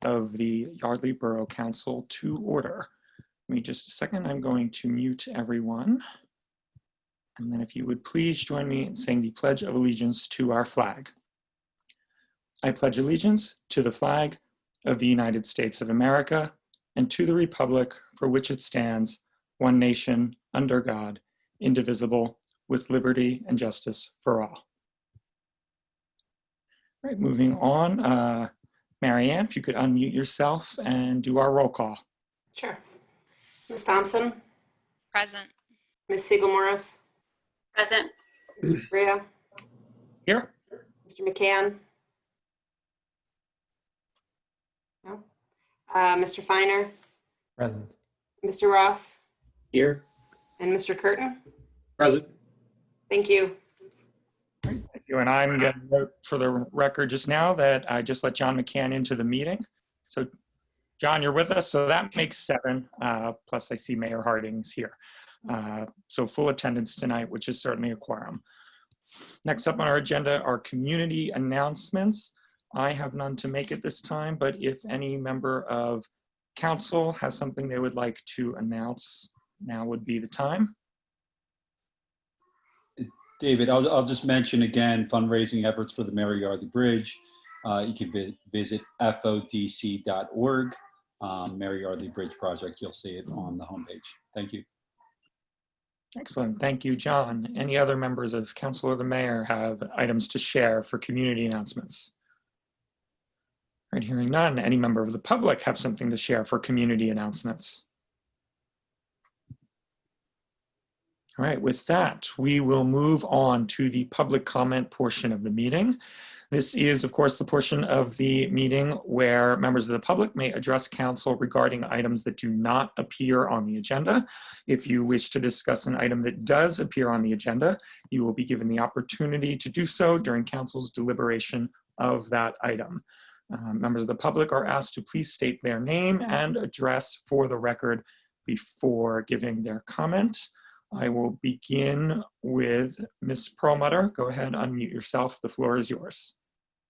of the Yardley Borough Council to order. Give me just a second. I'm going to mute everyone. And then if you would please join me in saying the Pledge of Allegiance to our flag. I pledge allegiance to the flag of the United States of America and to the republic for which it stands, one nation, under God, indivisible, with liberty and justice for all. All right, moving on. Marianne, if you could unmute yourself and do our roll call. Sure. Ms. Thompson? Present. Ms. Siegel-Morris? Present. Mr. Bria? Here. Mr. McCann? No? Mr. Feiner? Present. Mr. Ross? Here. And Mr. Curtin? Present. Thank you. Thank you. And I'm going to note for the record just now that I just let John McCann into the meeting. So John, you're with us, so that makes 7, plus I see Mayor Harding's here. So full attendance tonight, which is certainly a quorum. Next up on our agenda are community announcements. I have none to make at this time, but if any member of council has something they would like to announce, now would be the time. David, I'll just mention again, fundraising efforts for the Mary Yardley Bridge. You can visit fodc.org, Mary Yardley Bridge Project. You'll see it on the homepage. Thank you. Excellent. Thank you, John. Any other members of council or the mayor have items to share for community announcements? All right, hearing none. Any member of the public have something to share for community announcements? All right, with that, we will move on to the public comment portion of the meeting. This is, of course, the portion of the meeting where members of the public may address council regarding items that do not appear on the agenda. If you wish to discuss an item that does appear on the agenda, you will be given the opportunity to do so during council's deliberation of that item. Members of the public are asked to please state their name and address for the record before giving their comment. I will begin with Ms. Perlmutter. Go ahead, unmute yourself. The floor is yours.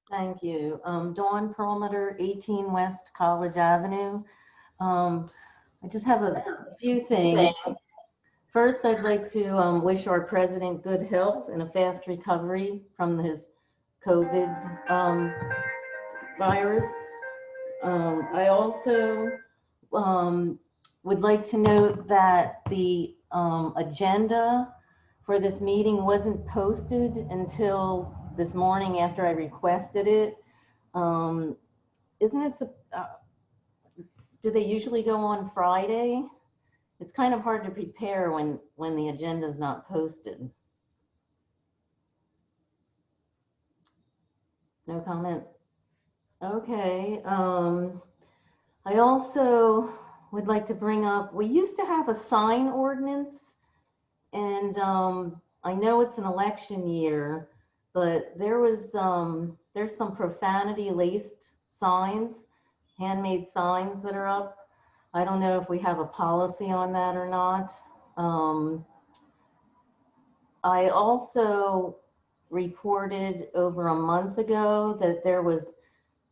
Thank you. Dawn Perlmutter, 18 West College Avenue. I just have a few things. First, I'd like to wish our president good health and a fast recovery from his COVID virus. I also would like to note that the agenda for this meeting wasn't posted until this morning after I requested it. Isn't it, do they usually go on Friday? It's kind of hard to prepare when the agenda is not posted. No comment? Okay. I also would like to bring up, we used to have a sign ordinance, and I know it's an election year, but there's some profanity laced signs, handmade signs that are up. I don't know if we have a policy on that or not. I also reported over a month ago that there was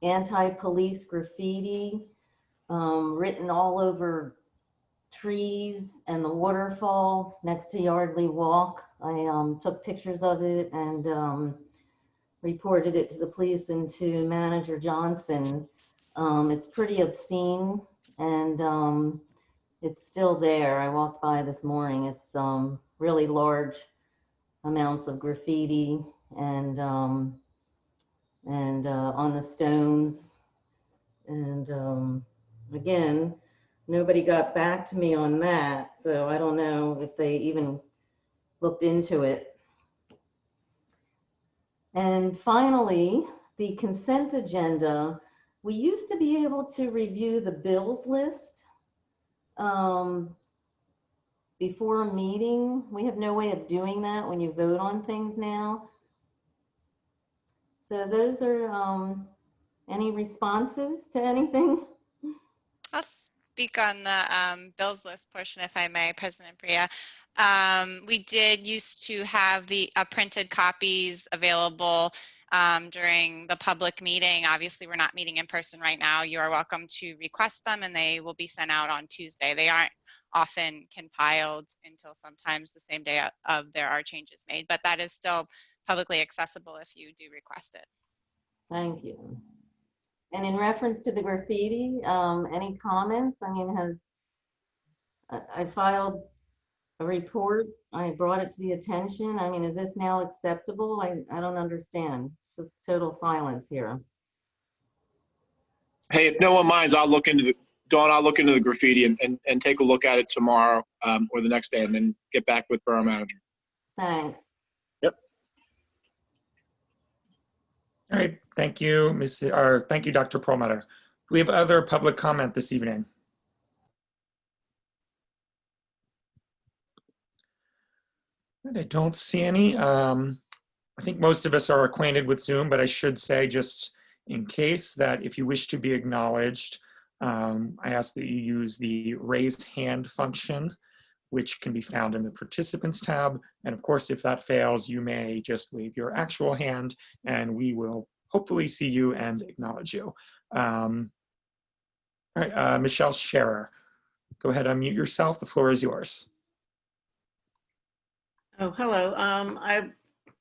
anti-police graffiti written all over trees and the waterfall next to Yardley Walk. I took pictures of it and reported it to the police and to Manager Johnson. It's pretty obscene, and it's still there. I walked by this morning. It's really large amounts of graffiti and on the stones. And again, nobody got back to me on that, so I don't know if they even looked into it. And finally, the consent agenda. We used to be able to review the bills list before a meeting. We have no way of doing that when you vote on things now. So those are any responses to anything? I'll speak on the bills list portion, if I may, President Bria. We did used to have the printed copies available during the public meeting. Obviously, we're not meeting in person right now. You are welcome to request them and they will be sent out on Tuesday. They aren't often compiled until sometimes the same day of there are changes made, but that is still publicly accessible if you do request it. Thank you. And in reference to the graffiti, any comments? I mean, I filed a report. I brought it to the attention. I mean, is this now acceptable? I don't understand. It's just total silence here. Hey, if no one minds, I'll look into the graffiti and take a look at it tomorrow or the next day and then get back with Borough Manager. Thanks. All right, thank you, thank you, Dr. Perlmutter. Do we have other public comment this evening? I don't see any. I think most of us are acquainted with Zoom, but I should say just in case that if you wish to be acknowledged, I ask that you use the raise hand function, which can be found in the participants tab. And of course, if that fails, you may just wave your actual hand and we will hopefully see you and acknowledge you. All right, Michelle Scherer, go ahead, unmute yourself. The floor is yours. Oh, hello. I'm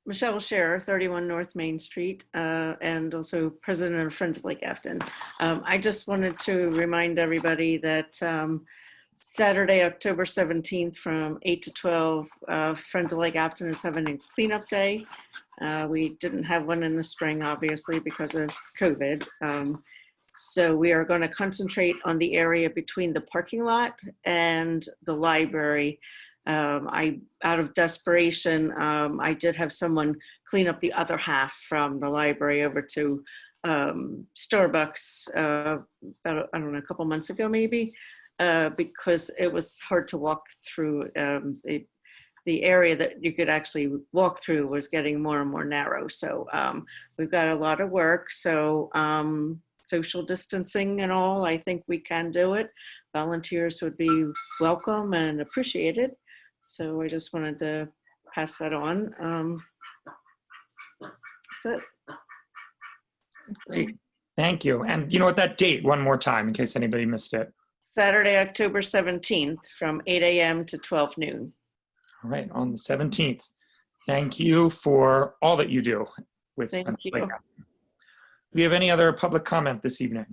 Michelle Scherer, 31 North Main Street, and also president of Friends of Lake Afton. I just wanted to remind everybody that Saturday, October 17th from 8 to 12, Friends of Lake Afton is having a cleanup day. We didn't have one in the spring, obviously, because of COVID. So we are going to concentrate on the area between the parking lot and the library. Out of desperation, I did have someone clean up the other half from the library over to Starbucks about, I don't know, a couple months ago maybe, because it was hard to walk through. The area that you could actually walk through was getting more and more narrow. So we've got a lot of work. So social distancing and all, I think we can do it. Volunteers would be welcome and appreciated. So I just wanted to pass that on. That's it. Great, thank you. And you know what, that date one more time in case anybody missed it. Saturday, October 17th from 8 a.m. to 12 noon. All right, on the 17th. Thank you for all that you do with Thank Friends of you. Lake Afton. Do we have any other public comment this evening?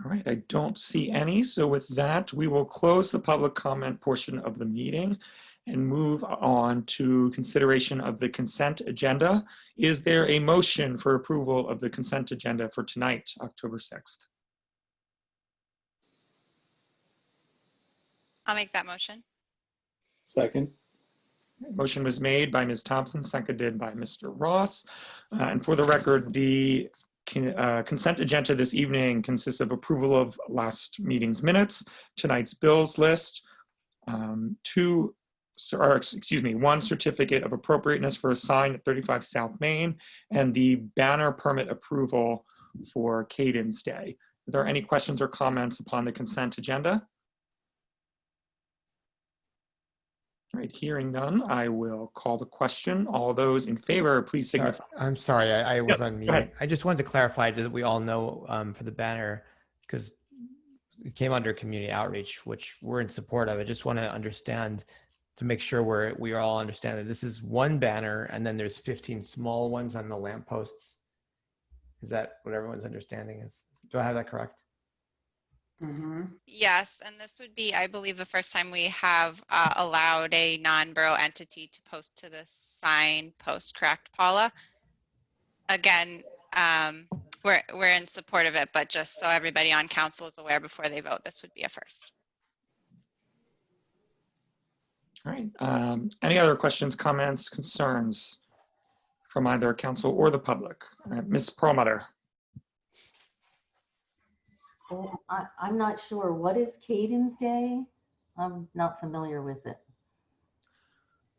All right, I don't see any. So with that, we will close the public comment portion of the meeting and move on to consideration of the consent agenda. Is there a motion for approval of the consent agenda for tonight, October 6th? I'll make that motion. Second. Motion was made by Ms. Thompson, seconded by Mr. Ross. And for the record, the consent agenda this evening consists of approval of last meeting's minutes, tonight's bills list, one certificate of appropriateness for a sign at 35 South Main, and the banner permit approval for Cadence Day. Are there any questions or comments upon the consent agenda? All right, hearing none, I will call the question. All those in favor, please signify. I'm sorry, I was on go mute. ahead. I just wanted to clarify that we all know for the banner, because it came under community outreach, which we're in support of. I just want to understand, to make sure we all understand that this is one banner and then there's 15 small ones on the lampposts. Is that what everyone's understanding is? Do I have that correct? Yes, and this would be, I believe, the first time we have allowed a non-borough entity to post to the sign post, correct, Paula? Again, we're in support of it, but just so everybody on council is aware before they vote, this would be a first. All right, any other questions, comments, concerns from either council or the public? All right, Ms. Perlmutter. Well, I'm not sure. What is Cadence Day? I'm not familiar with it.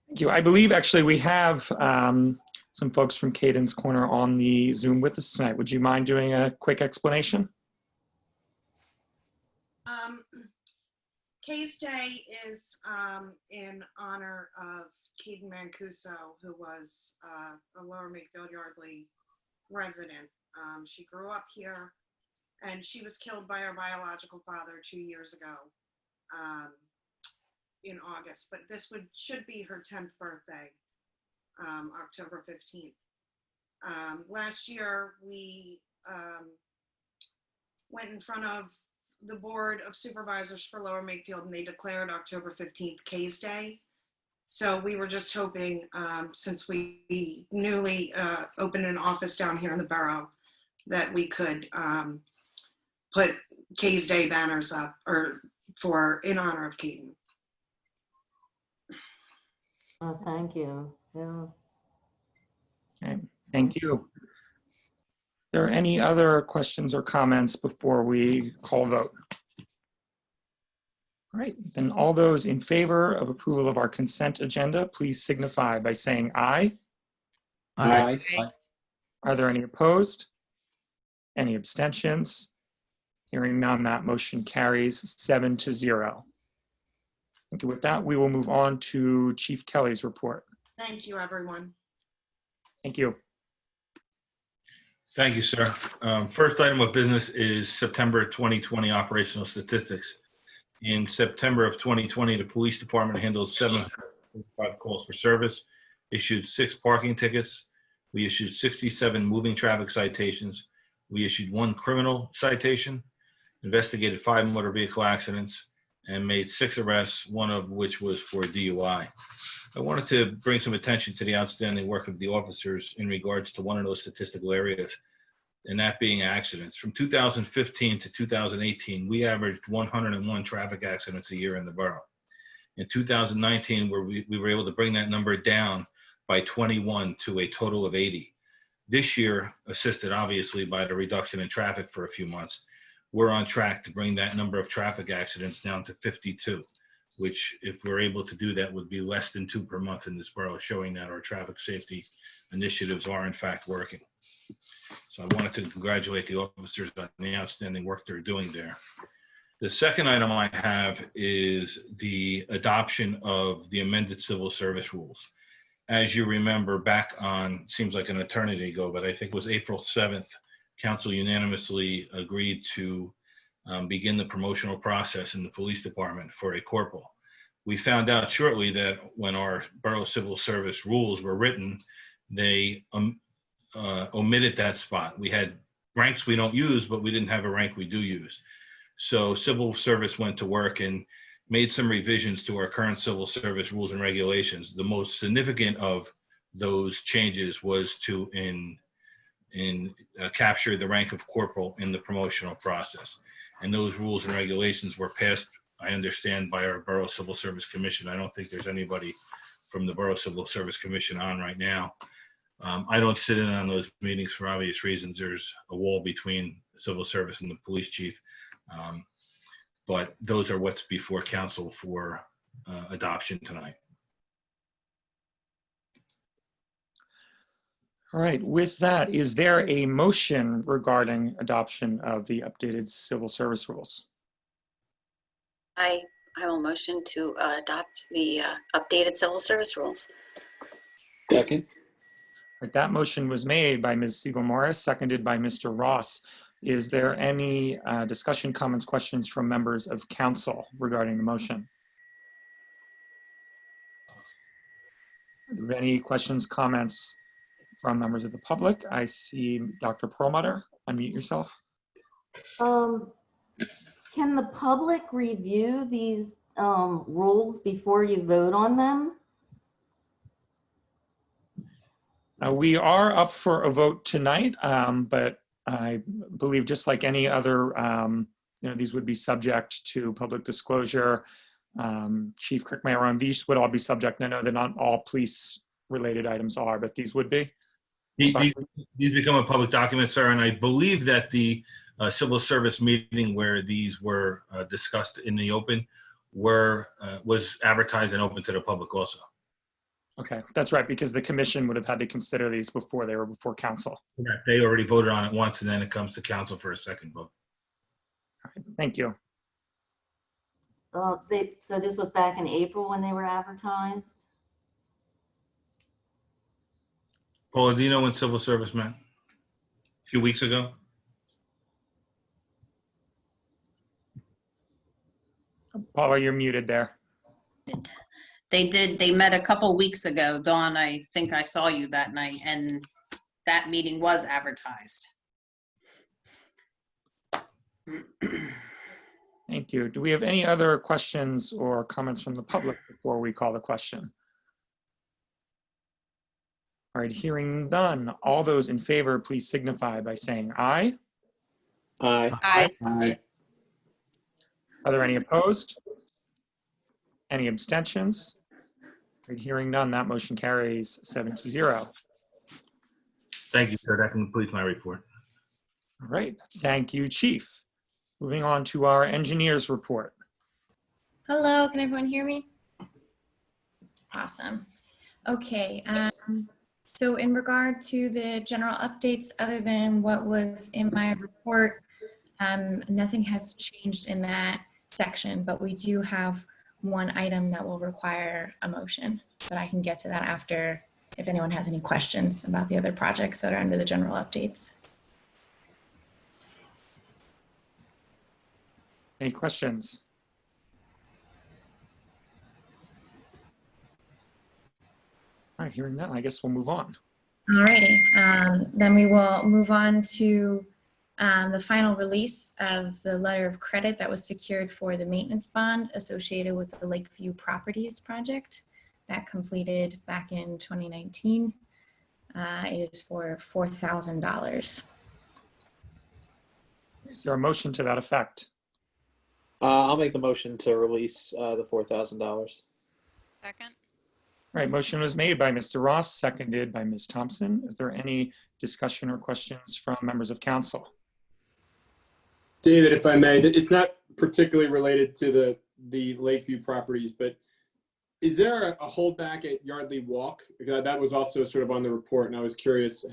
Thank you. I believe actually we have some folks from Cadence Corner on the Zoom with us tonight. Would you mind doing a quick explanation? Kay's Day is in honor of Keaton Mancuso, who was a Lower Makefield Yardley resident. She grew up here, and she was killed by her biological father 2 years ago in August. But this should be her 10th birthday, October 15th. Last year, we went in front of the Board of Supervisors for Lower Makefield, and they declared October 15th Kay's Day. So we were just hoping, since we newly opened an office down here in the borough, that we could put Kay's Day banners up in honor of Keaton. Oh, thank you. Yeah. Okay, thank you. Are there any other questions or comments before we call vote? All right, then all those in favor of approval of our consent agenda, please signify by saying aye. Aye. Are there any opposed? Any abstentions? Hearing none, that motion carries 7-0. Thank you. With that, we will move on to Chief Kelly's report. Thank you, everyone. Thank you. Thank you, sir. First item of business is September 2020 operational statistics. In September of 2020, the police department handled 705 calls for service, issued 6 parking tickets. We issued 67 moving traffic citations. We issued 1 criminal citation, investigated 5 motor vehicle accidents, and made 6 arrests, 1 of which was for DUI. I wanted to bring some attention to the outstanding work of the officers in regards to one of those statistical areas, and that being accidents. From 2015 to 2018, we averaged 101 traffic accidents a year in the borough. In 2019, we were able to bring that number down by 21 to a total of 80. This year, assisted obviously by the reduction in traffic for a few months, we're on track to bring that number of traffic accidents down to 52, which, if we're able to do that, would be less than 2 per month in this borough, showing that our traffic safety initiatives are in fact working. So I wanted to congratulate the officers on the outstanding work they're doing there. The second item I have is the adoption of the amended civil service rules. As you remember, back on, seems like an eternity ago, but I think it was April 7th, council unanimously agreed to begin the promotional process in the police department for a corporal. We found out shortly that when our borough civil service rules were written, they omitted that spot. We had ranks we don't use, but we didn't have a rank we do use. So civil service went to work and made some revisions to our current civil service rules and regulations. The most significant of those changes was to capture the rank of corporal in the promotional process. And those rules and regulations were passed, I understand, by our Borough Civil Service Commission. I don't think there's anybody from the Borough Civil Service Commission on right now. I don't sit in on those meetings for obvious reasons. There's a wall between civil service and the police chief. But those are what's before council for adoption tonight. All right, with that, is there a motion regarding adoption of the updated civil service rules? I will motion to adopt the updated civil service rules. Second. All right, that motion was made by Ms. Siegel Morris, seconded by Mr. Ross. Is there any discussion, comments, questions from members of council regarding the motion? Do we have any questions, comments from members of the public? I see Dr. Perlmutter. Unmute yourself. Can the public review these rules before you vote on them? We are up for a vote tonight, but I believe just like any other, these would be subject to public disclosure. Chief, correct me if I'm wrong, these would all be subject. I know that not all police related items are, but these would be. These become a public document, sir, and I believe that the civil service meeting where these were discussed in the open was advertised and open to the public also. Okay, that's right, because the commission would have had to consider these before they were before council. Correct. They already voted on it once, and then it comes to council for a second vote. All right, thank you. So this was back in April when they were advertised? Paula, do you know when civil service met? A few weeks ago? Paula, you're muted there. They met a couple weeks ago. Dawn, I think I saw you that night, and that meeting was advertised. Thank you. Do we have any other questions or comments from the public before we call the question? All right, hearing none. All those in favor, please signify by saying aye. Aye. Aye. Aye. Are there any opposed? Any abstentions? All right, hearing none, that motion carries 7-0. Thank you, sir. That completes my report. All right, thank you, Chief. Moving on to our engineers report. Hello, can everyone hear me? Awesome. Okay, so in regard to the general updates, other than what was in my report, nothing has changed in that section, but we do have one item that will require a motion, but I can get to that after if anyone has any questions about the other projects that are under the general updates. Any questions? All right, hearing none, I guess we'll move on. Alrighty, then we will move on to the final release of the letter of credit that was secured for the maintenance bond associated with the Lakeview Properties project that completed back in 2019. It is for $4,000. Is there a motion to that effect? I'll make the motion to release the $4,000. Second. All right, motion was made by Mr. Ross, seconded by Ms. Thompson. Is there any discussion or questions from members of council? David, if I may, it's not particularly related to the Lakeview Properties, but is there a holdback at Yardley Walk? Because that was also sort of on the report, and I was curious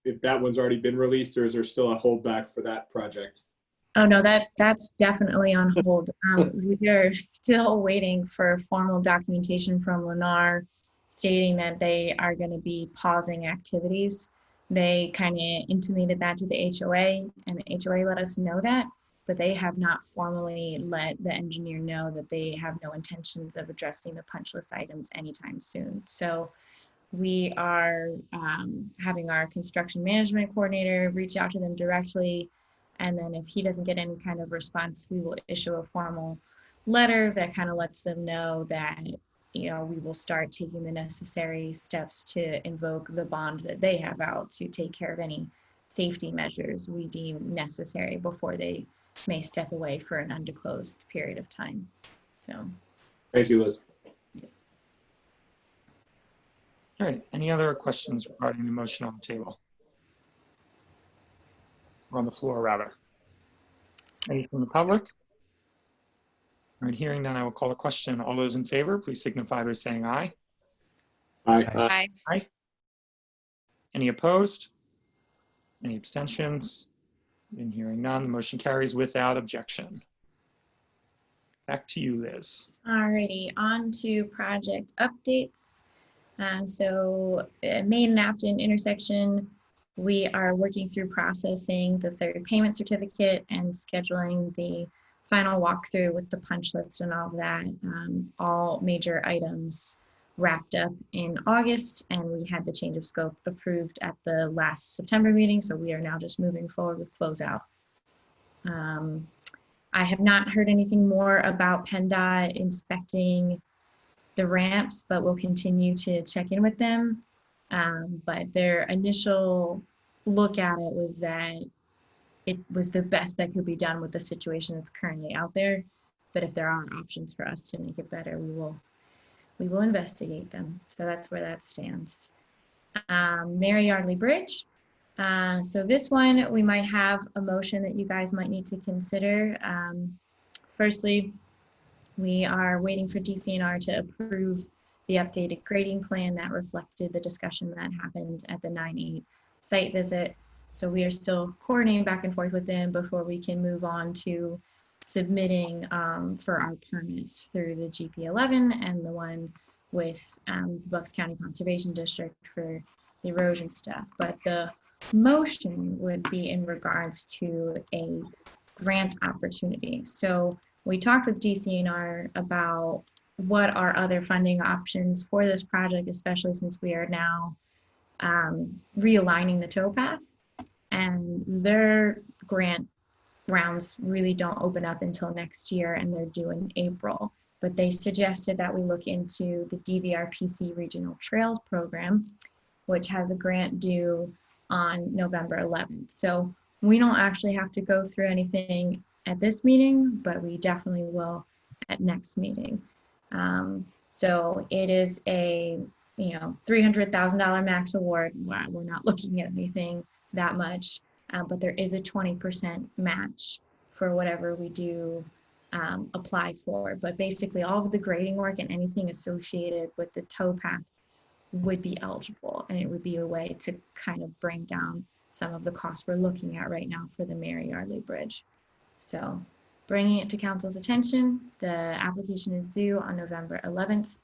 if that one's already been released, or is there still a holdback for that project? Oh no, that's definitely on hold. We are still waiting for formal documentation from Lennar stating that they are going to be pausing activities. They kind of intimated that to the HOA, and the HOA let us know that, but they have not formally let the engineer know that they have no intentions of addressing the punch list items anytime soon. So we are having our construction management coordinator reach out to them directly. And then if he doesn't get any kind of response, we will issue a formal letter that kind of lets them know that, you know, we will start taking the necessary steps to invoke the bond that they have out to take care of any safety measures we deem necessary before they may step away for an undisclosed period of time. So. Thank you, Liz. All right, any other questions regarding the motion on the table? Or on the floor, rather. Any from the public? All right, hearing none, I will call the question. All those in favor, please signify by saying aye. Aye. Aye. Aye. Any opposed? Any abstentions? And hearing none, the motion carries without objection. Back to you, Liz. Alrighty, on to project updates. So Main and Afton intersection, we are working through processing the third payment certificate and scheduling the final walkthrough with the punch list and all of that. All major items wrapped up in August, and we had the change of scope approved at the last September meeting, so we are now just moving forward with closeout. I have not heard anything more about PennDOT inspecting the ramps, but we'll continue to check in with them. But their initial look at it was that it was the best that could be done with the situation that's currently out there. But if there are options for us to make it better, we will investigate them. So that's where that stands. Mary Yardley Bridge. So this one, we might have a motion that you guys might need to consider. Firstly, we are waiting for DCNR to approve the updated grading plan that reflected the discussion that happened at the 9/8 site visit. So we are still coordinating back and forth with them before we can move on to submitting for our permits through the GP11 and the one with the Bucks County Conservation District for the erosion stuff. But the motion would be in regards to a grant opportunity. So we talked with DCNR about what are other funding options for this project, especially since we are now realigning the towpath, and their grant rounds really don't open up until next year, and they're due in April. But they suggested that we look into the DVRPC Regional Trails Program, which has a grant due on November 11th. So we don't actually have to go through anything at this meeting, but we definitely will at next meeting. So it is a $300,000 max award. We're not looking at anything that much, but there is a 20% match for whatever we do apply for. But basically all of the grading work and anything associated with the towpath would be eligible, and it would be a way to kind of bring down some of the costs we're looking at right now for the Mary Yardley Bridge. So bringing it to council's attention, the application is due on November 11th.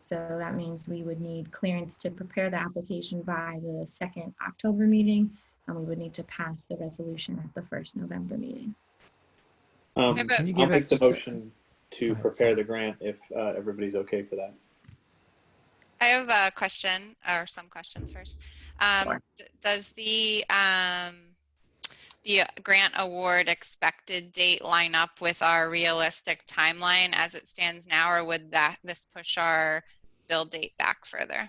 So that means we would need clearance to prepare the application by the 2nd October meeting, and we would need to pass the resolution at the 1st November meeting. I'll Can you make give us the just a- motion to prepare the grant if everybody's okay for that. I have a question, or some questions first. Does the grant award expected date line up with our realistic timeline as it stands now, or would this push our build date back further?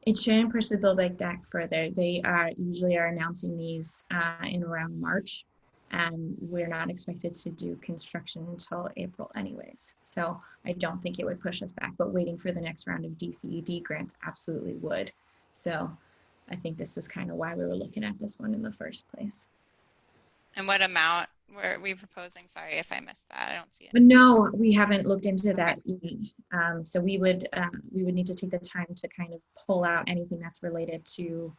It shouldn't push the build back further. They usually are announcing these in around March, and we're not expected to do construction until April anyways. So I don't think it would push us back, but waiting for the next round of DCED grants absolutely would. So I think this is kind of why we were looking at this one in the first place. And what amount were we proposing? Sorry if I missed that. I don't see it. But no, we haven't looked into that yet. So we would need to take the time to kind of pull out anything that's related to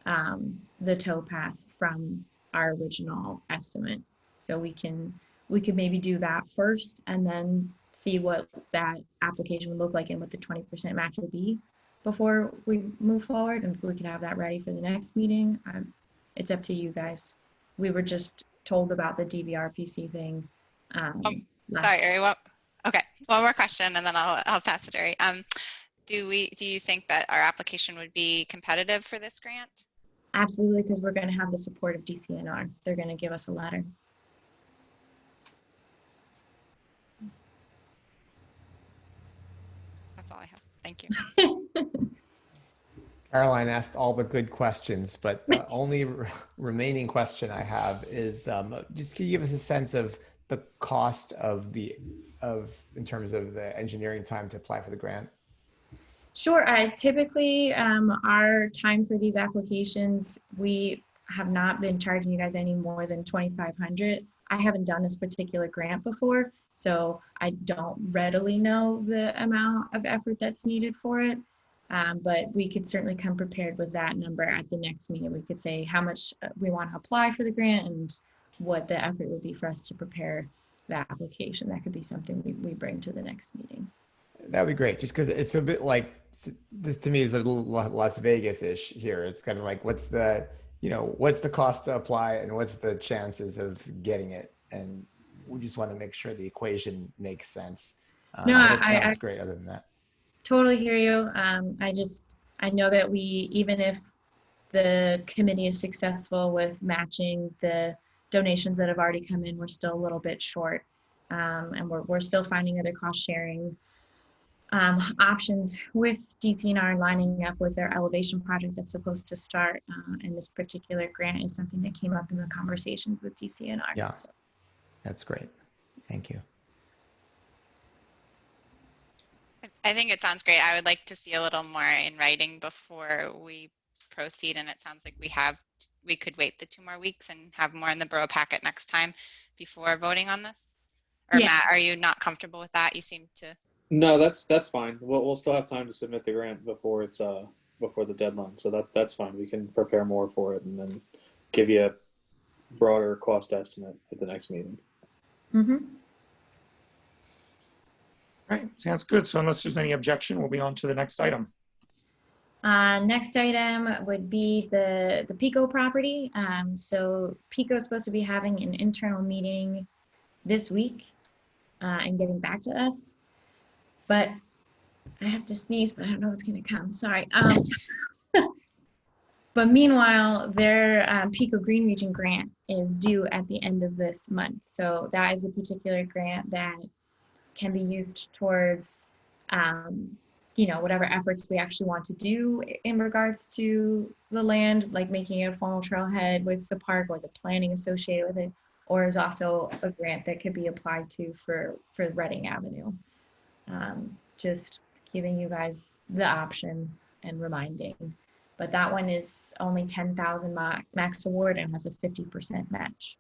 the towpath from our original estimate. So we could maybe do that first and then see what that application would look like and what the 20% match would be before we move forward, and we could have that ready for the next meeting. It's up to you guys. We were just told about the DVRPC thing. Sorry, Ari. Okay, one more question, and then I'll pass it, Ari. Do you think that our application would be competitive for this grant? Absolutely, because we're going to have the support of DCNR. They're going to give us a letter. That's all I have. Thank you. Caroline asked all the good questions, but the only remaining question I have is just can you give us a sense of the cost of in terms of the engineering time to apply for the grant? Sure. Typically, our time for these applications, we have not been charging you guys any more than $2,500. I haven't done this particular grant before, so I don't readily know the amount of effort that's needed for it. But we could certainly come prepared with that number at the next meeting. We could say how much we want to apply for the grant and what the effort would be for us to prepare the application. That could be something we bring to the next meeting. That would be great, just because it's a bit like, this to me is a little Las Vegas-ish here. It's kind of like, what's the cost to apply and what's the chances of getting it? And we just want to make sure the equation makes sense. No, it sounds great other than that. Totally hear you. I know that even if the committee is successful with matching the donations that have already come in, we're still a little bit short. And we're still finding other cost sharing options with DCNR, lining up with their elevation project that's supposed to start. And this particular grant is something that came up in the conversations with DCNR. Yeah, so. That's great. Thank you. I think it sounds great. I would like to see a little more in writing before we proceed. And it sounds like we could wait the 2 more weeks and have more in the borough packet next time before voting on this. Or yeah. Matt, are you not comfortable with that? You seem to. No, that's fine. We'll still have time to submit the grant before it's before the deadline. So that's fine. We can prepare more for it and then give you a broader cost estimate at the next meeting. Mm-hmm. All right, sounds good. So unless there's any objection, we'll be on to the next item. Next item would be the Pico property. So Pico is supposed to be having an internal meeting this week and getting back to us. But I have to sneeze, but I don't know what's going to come. Sorry. But meanwhile, their Pico Green Region grant is due at the end of this month. So that is a particular grant that can be used towards, whatever efforts we actually want to do in regards to the land, like making it a formal trailhead with the park or the planning associated with it, or is also a grant that could be applied to for Reading Avenue. Just giving you guys the option and reminding. But that one is only 10,000 max award and has a 50% match.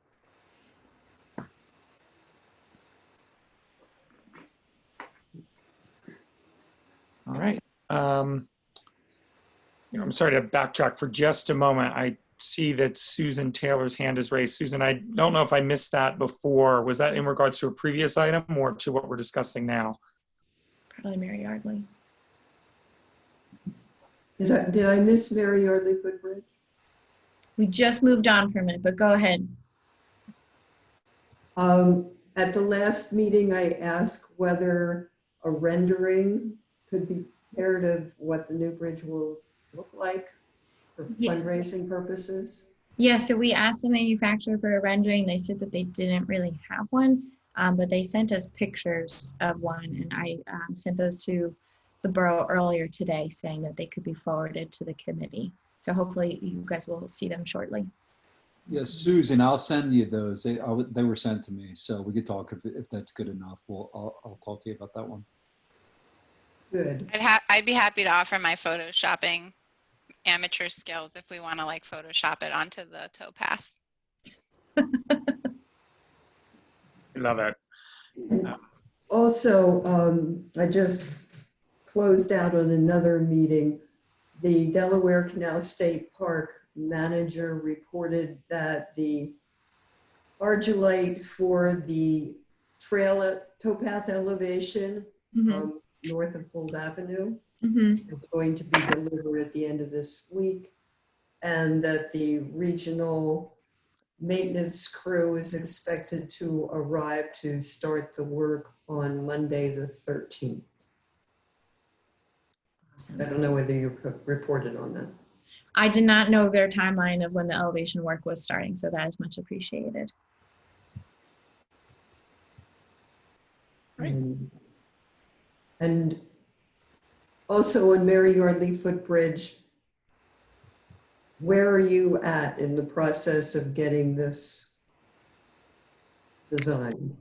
All right. I'm sorry to backtrack for just a moment. I see that Susan Taylor's hand is raised. Susan, I don't know if I missed that before. Was that in regards to a previous item or to what we're discussing now? Probably Mary Yardley. Did I miss Mary Yardley Footbridge? We just moved on for a minute, but go ahead. At the last meeting, I asked whether a rendering could be prepared of what the new bridge will look like for fundraising purposes. Yeah, so we asked the manufacturer for a rendering. They said that they didn't really have one, but they sent us pictures of one, and I sent those to the borough earlier today saying that they could be forwarded to the committee. So hopefully you guys will see them shortly. Yes, Susan, I'll send you those. They were sent to me, so we could talk if that's good enough. I'll talk to you about that one. Good. I'd be happy to offer my photoshopping amateur skills if we want to like Photoshop it onto the towpath. Love it. Also, I just closed out on another meeting. The Delaware Canal State Park manager reported that the argillite for the towpath elevation north of Gold Avenue is going to be delivered at the end of this week, and that the regional maintenance crew is expected to arrive to start the work on Monday the 13th. I don't know whether you reported on that. I did not know their timeline of when the elevation work was starting, so that is much appreciated. And also on Mary Yardley Footbridge, where are you at in the process of getting this design?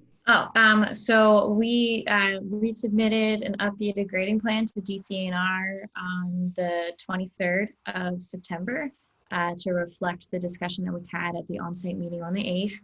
So we resubmitted an updated grading plan to DCNR on the 23rd of September to reflect the discussion that was had at the on-site meeting on the 8th.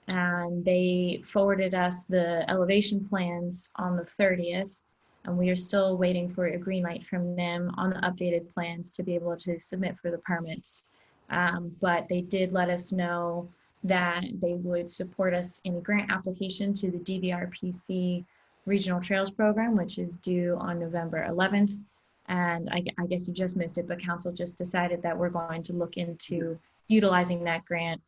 And they forwarded us the elevation plans on the 30th. And we are still waiting for a green light from them on the updated plans to be able to submit for the permits. But they did let us know that they would support us in a grant application to the DVRPC Regional Trails Program, which is due on November 11th. And I guess you just missed it, but council just decided that we're going to look into utilizing that grant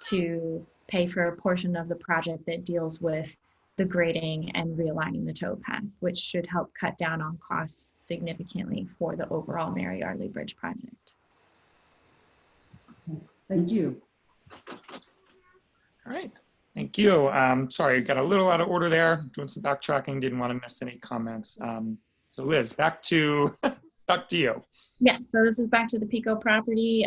to pay for a portion of the project that deals with the grading and realigning the towpath, which should help cut down on costs significantly for the overall Mary Yardley Bridge project. Thank you. All right, thank you. Sorry, got a little out of order there. Doing some backtracking, didn't want to miss any comments. So Liz, back to you. Yes, so this is back to the Pico property.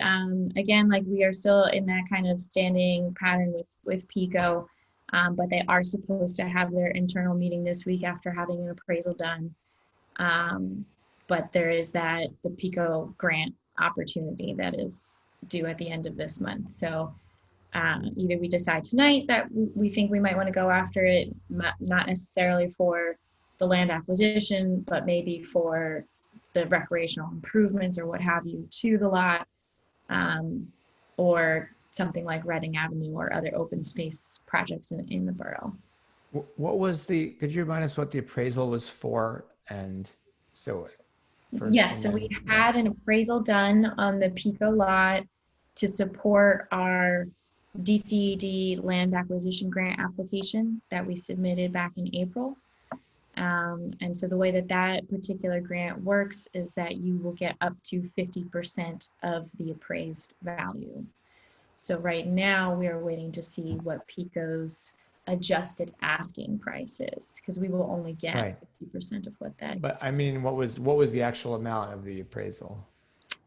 Again, like we are still in that kind of standing pattern with Pico, but they are supposed to have their internal meeting this week after having an appraisal done. But there is the Pico grant opportunity that is due at the end of this month. So either we decide tonight that we think we might want to go after it, not necessarily for the land acquisition, but maybe for the recreational improvements or what have you to the lot, or something like Reading Avenue or other open space projects in the borough. What was could you remind us what the appraisal was for? And so. Yes, so we had an appraisal done on the Pico lot to support our DCED land acquisition grant application that we submitted back in April. And so the way that that particular grant works is that you will get up to 50% of the appraised value. So right now we are waiting to see what Pico's adjusted asking price is, because we will only get Right. 50% of what that. But I mean, what was the actual amount of the appraisal?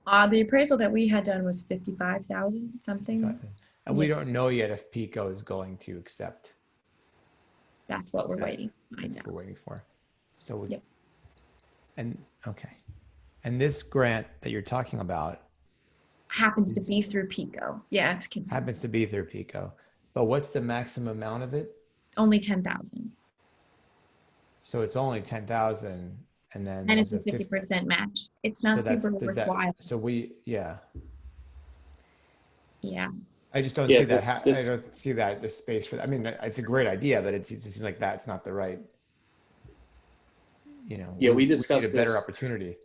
The appraisal that we had done was 55,000 something. And we don't know yet if Pico is going to accept. That's what we're waiting. That's what we're waiting for. So, Yep. And okay. And this grant that you're talking about Happens to be through Pico. Yeah, it's confusing. happens to be through Pico. But what's the maximum amount of it? Only 10,000. So it's only 10,000, and then And it's there's a 50% match. It's not so that's- super does that- worthwhile. So yeah. Yeah. I just don't Yeah, see that. this- I don't see that the space for. I mean, it's a great idea, but it just seems like that's not the right. Yeah, we need discussed a better this opportunity.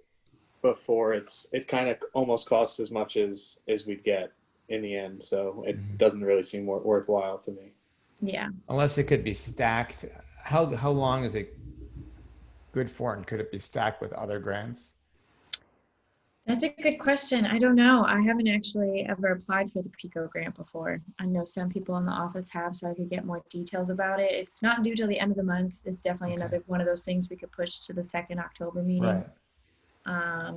before. It kind of almost costs as much as we'd get in the end, so it Mm-hmm. doesn't really seem worthwhile to me. Yeah. Unless it could be stacked. How long is it good for, and could it be stacked with other grants? That's a good question. I don't know. I haven't actually ever applied for the Pico grant before. I know some people in the office have, so I could get more details about it. It's not due till the end of the month. It's definitely another one of those things we could push to the 2nd October meeting. Right.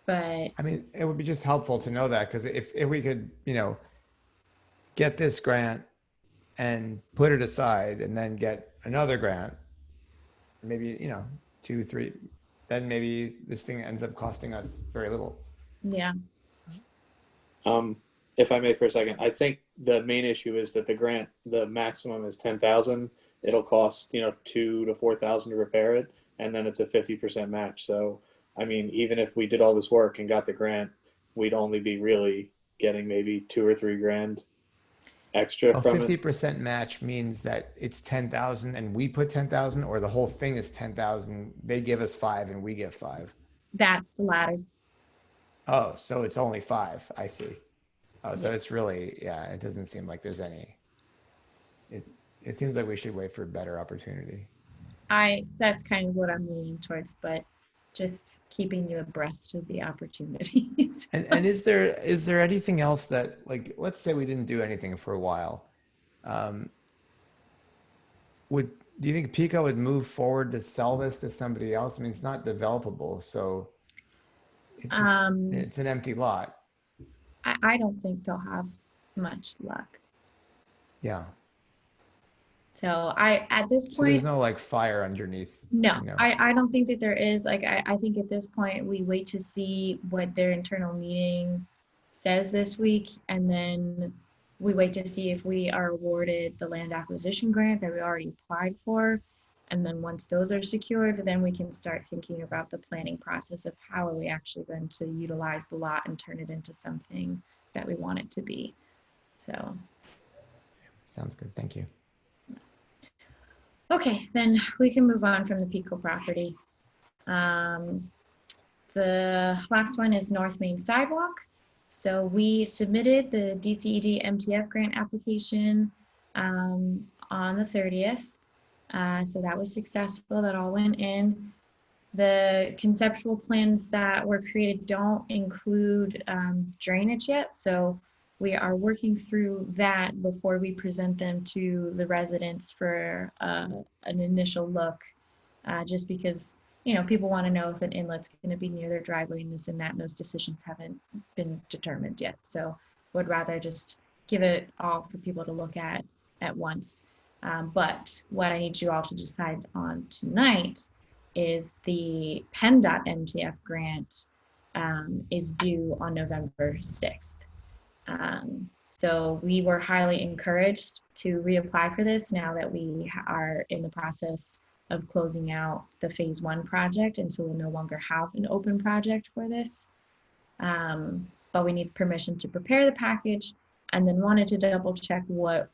But I mean, it would be just helpful to know that, because if we could, get this grant and put it aside and then get another grant, maybe, 2, 3, then maybe this thing ends up costing us very little. yeah, If I may for a second, I think the main issue is that the grant, the maximum is 10,000. It'll cost, 2,000 to 4,000 to repair it, and then it's a 50% match. So, I mean, even if we did all this work and got the grant, we'd only be really getting maybe 2 or 3 grand extra A from it. 50% match means that it's 10,000 and we put 10,000, or the whole thing is 10,000. They give us 5 and we give 5. that's the latter. Oh, so it's only 5. I see. Oh, so it's really, yeah, it doesn't seem like there's any. It seems like we should wait for a better opportunity. That's kind of what I'm leaning towards, but just keeping you abreast of the opportunities. And is there anything else that, like, let's say we didn't do anything for a while, do you think Pico would move forward to sell this to somebody else? I mean, it's not developable, so it's an empty lot. I don't think they'll have much luck. Yeah. So at this So point, there's no like fire underneath. no, you know. I don't think that there is. Like, I think at this point, we wait to see what their internal meeting says this week. And then we wait to see if we are awarded the land acquisition grant that we already applied for. And then once those are secured, then we can start thinking about the planning process of how are we actually going to utilize the lot and turn it into something that we want it to be. So. Sounds good. Thank you. Okay, then we can move on from the Pico property. The last one is North Main Sidewalk. So we submitted the DCED MTF grant application on the 30th. So that was successful, that all went in. The conceptual plans that were created don't include drainage yet. So we are working through that before we present them to the residents for an initial look, just because, you know, people want to know if an inlet's going to be near their driveway and this and that, and those decisions haven't been determined yet. So would rather just give it all for people to look at once. But what I need you all to decide on tonight is the PennDOT MTF grant is due on November 6th. So we were highly encouraged to reapply for this now that we are in the process of closing out the phase 1 project, and so we'll no longer have an open project for this. But we need permission to prepare the package, and then wanted to double check what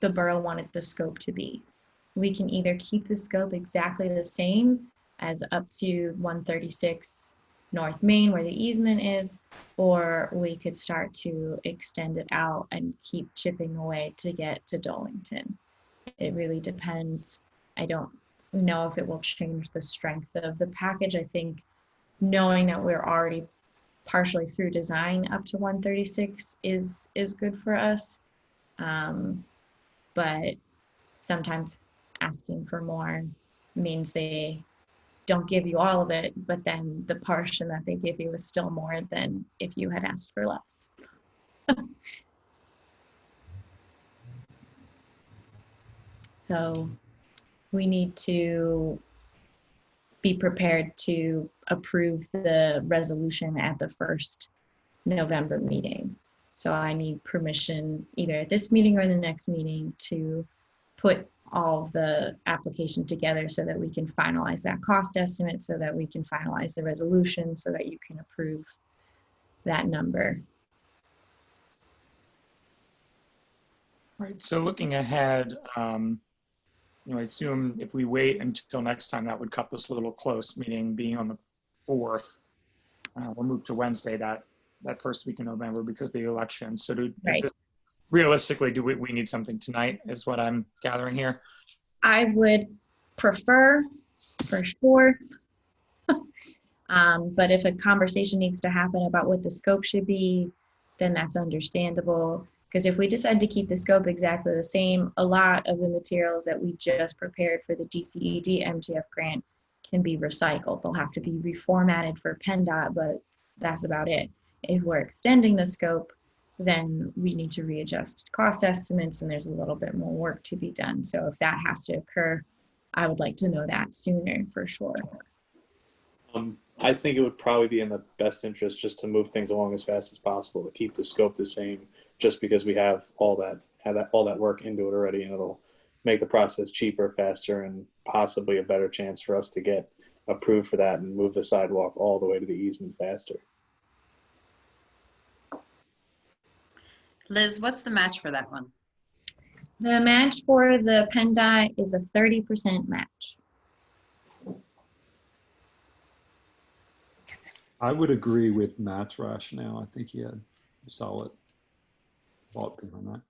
the borough wanted the scope to be. We can either keep the scope exactly the same as up to 136 North Main where the easement is, or we could start to extend it out and keep chipping away to get to Dolington. It really depends. I don't know if it will change the strength of the package. I think knowing that we're already partially through design up to 136 is good for us. But sometimes asking for more means they don't give you all of it, but then the portion that they give you is still more than if you had asked for less. So we need to be prepared to approve the resolution at the first November meeting. So I need permission either at this meeting or the next meeting to put all of the application together so that we can finalize that cost estimate, so that we can finalize the resolution, so that you can approve that number. Right, so looking ahead, I assume if we wait until next time, that would cut this a little close, meaning being on the 4th. We'll move to Wednesday that first week in November because of the election. So realistically, do we need something tonight is what I'm gathering here? I would prefer, for sure. But if a conversation needs to happen about what the scope should be, then that's understandable. Because if we decide to keep the scope exactly the same, a lot of the materials that we just prepared for the DCED MTF grant can be recycled. They'll have to be reformatted for PennDOT, but that's about it. If we're extending the scope, then we need to readjust cost estimates and there's a little bit more work to be done. So if that has to occur, I would like to know that sooner for sure. I think it would probably be in the best interest just to move things along as fast as possible, to keep the scope the same, just because we have all that work into it already, and it'll make the process cheaper, faster, and possibly a better chance for us to get approved for that and move the sidewalk all the way to the easement faster. Liz, what's the match for that one? The match for the PennDOT is a 30% match. I would agree with Matt's rationale. I think he had a solid thought behind that.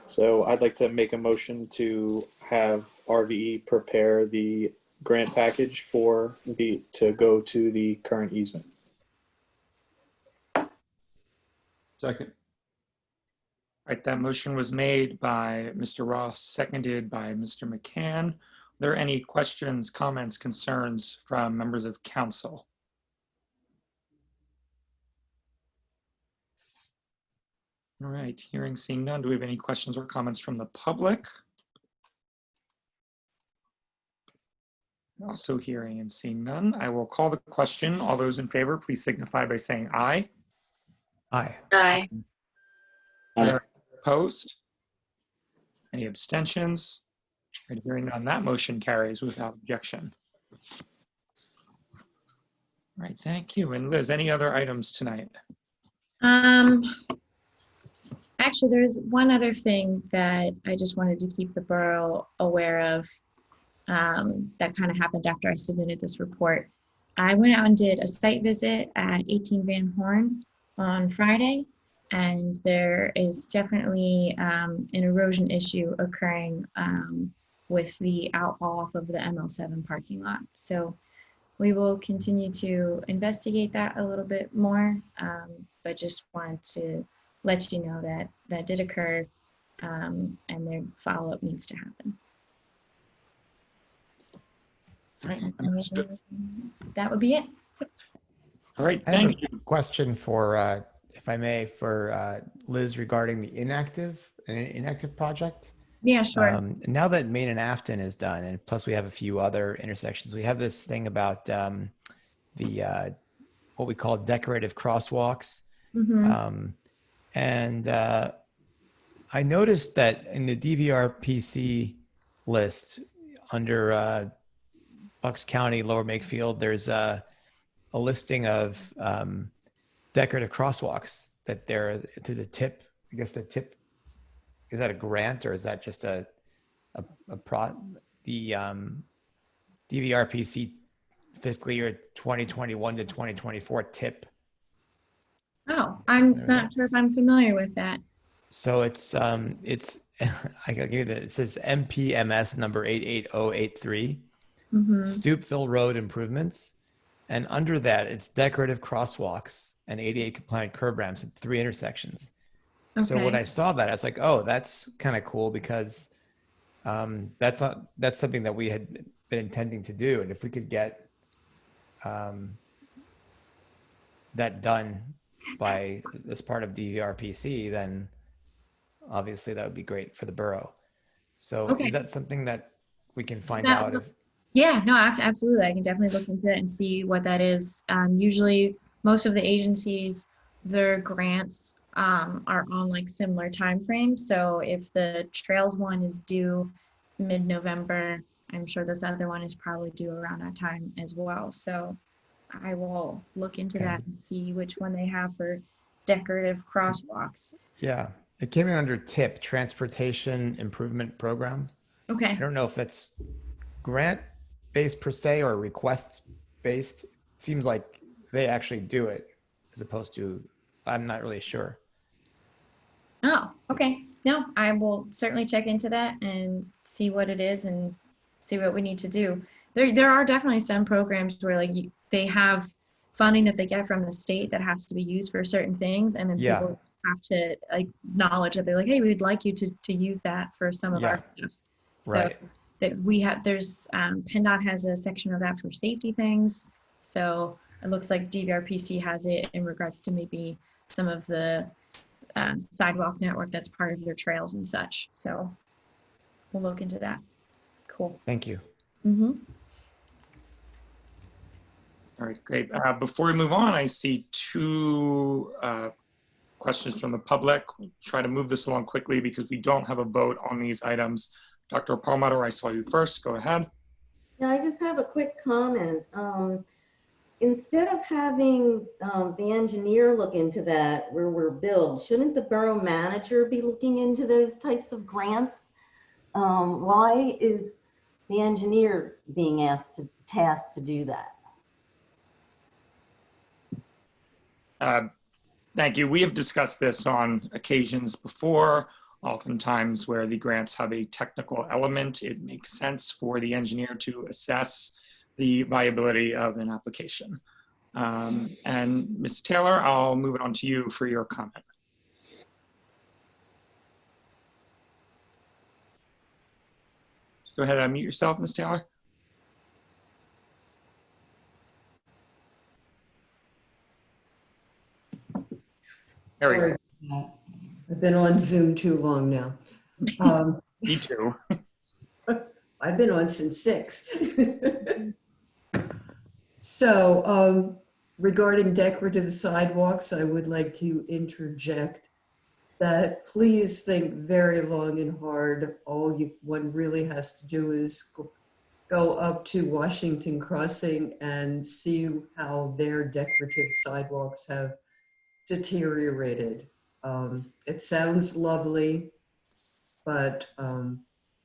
So I'd like to make a motion to have RVE prepare the grant package to go to the current easement. Second. Right, that motion was made by Mr. Ross, seconded by Mr. McCann. Are there any questions, comments, concerns from members of council? All right, hearing, seeing none. Do we have any questions or comments from the public? Also hearing and seeing none. I will call the question. All those in favor, please signify by saying aye. Aye. Aye. Opposed? Any abstentions? And hearing none, that motion carries without objection. All right, thank you. And Liz, any other items tonight? Actually, there's one other thing that I just wanted to keep the borough aware of that kind of happened after I submitted this report. I went out and did a site visit at 18 Van Horn on Friday, and there is definitely an erosion issue occurring with the outfall off of the ML7 parking lot. So we will continue to investigate that a little bit more, but just wanted to let you know that that did occur and their follow-up needs to happen. All right, understood. That would be it. All right, I have thank you. a question for, if I may, for Liz regarding the inactive project. Yeah, sure. Now that Main and Afton is done, and plus we have a few other intersections, we have this thing about the what we call decorative crosswalks. Mhm. I noticed that in the DVRPC list under Bucks County, Lower Makefield, there's a listing of decorative crosswalks that they're to the tip, I guess the tip is that a grant or is that just the DVRPC fiscal year 2021 to 2024 tip? Oh, I'm not sure if I'm familiar with that. So it's I gotta give you that. It says MPMS number 88083, Stoopville Road improvements, and under that it's decorative crosswalks and ADA compliant curb ramps at 3 intersections. So when I saw that, I was like, oh, that's kind of cool because that's something that we had been intending to do, and if we could get that done by as part of DVRPC, then obviously that would be great for the borough. So is that something that we can find out? Yeah, no, absolutely. I can definitely look into it and see what that is. Usually most of the agencies, their grants are on like similar time frames. So if the trails one is due mid-November, I'm sure this other one is probably due around that time as well. So I will look into that and see which one they have for decorative crosswalks. Yeah, it came in under TIP, Transportation Improvement Program. Okay. I don't know if that's grant-based per se or request-based. It seems like they actually do it as opposed to, I'm not really sure. Oh, okay. No, I will certainly check into that and see what it is and see what we need to do. There are definitely some programs where like they have funding that they get from the state that has to be used for certain things, and then people have to acknowledge that they're like, hey, we'd like you to use that for some of our stuff. So that we have, there's PennDOT has a section of that for safety things. So it looks like DVRPC has it in regards to maybe some of the sidewalk network that's part of their trails and such. So we'll look into that. Cool. Thank you. All right, great. Before we move on, I see 2 questions from the public. We'll try to move this along quickly because we don't have a vote on these items. Dr. Perlmutter, I saw you first. Go ahead. Yeah, I just have a quick comment. Instead of having the engineer look into that where we're billed, shouldn't the borough manager be looking into those types of grants? Why is the engineer being tasked to do that? Thank you. We have discussed this on occasions before. Oftentimes where the grants have a technical element, it makes sense for the engineer to assess the viability of an application. And Ms. Taylor, I'll move it on to you for your comment. Go ahead and unmute yourself, Ms. Taylor. There we go. I've been on Zoom too long now. Me too. I've been on since 6. So regarding decorative sidewalks, I would like to interject that please think very long and hard. One really has to do is go up to Washington Crossing and see how their decorative sidewalks have deteriorated. It sounds lovely, but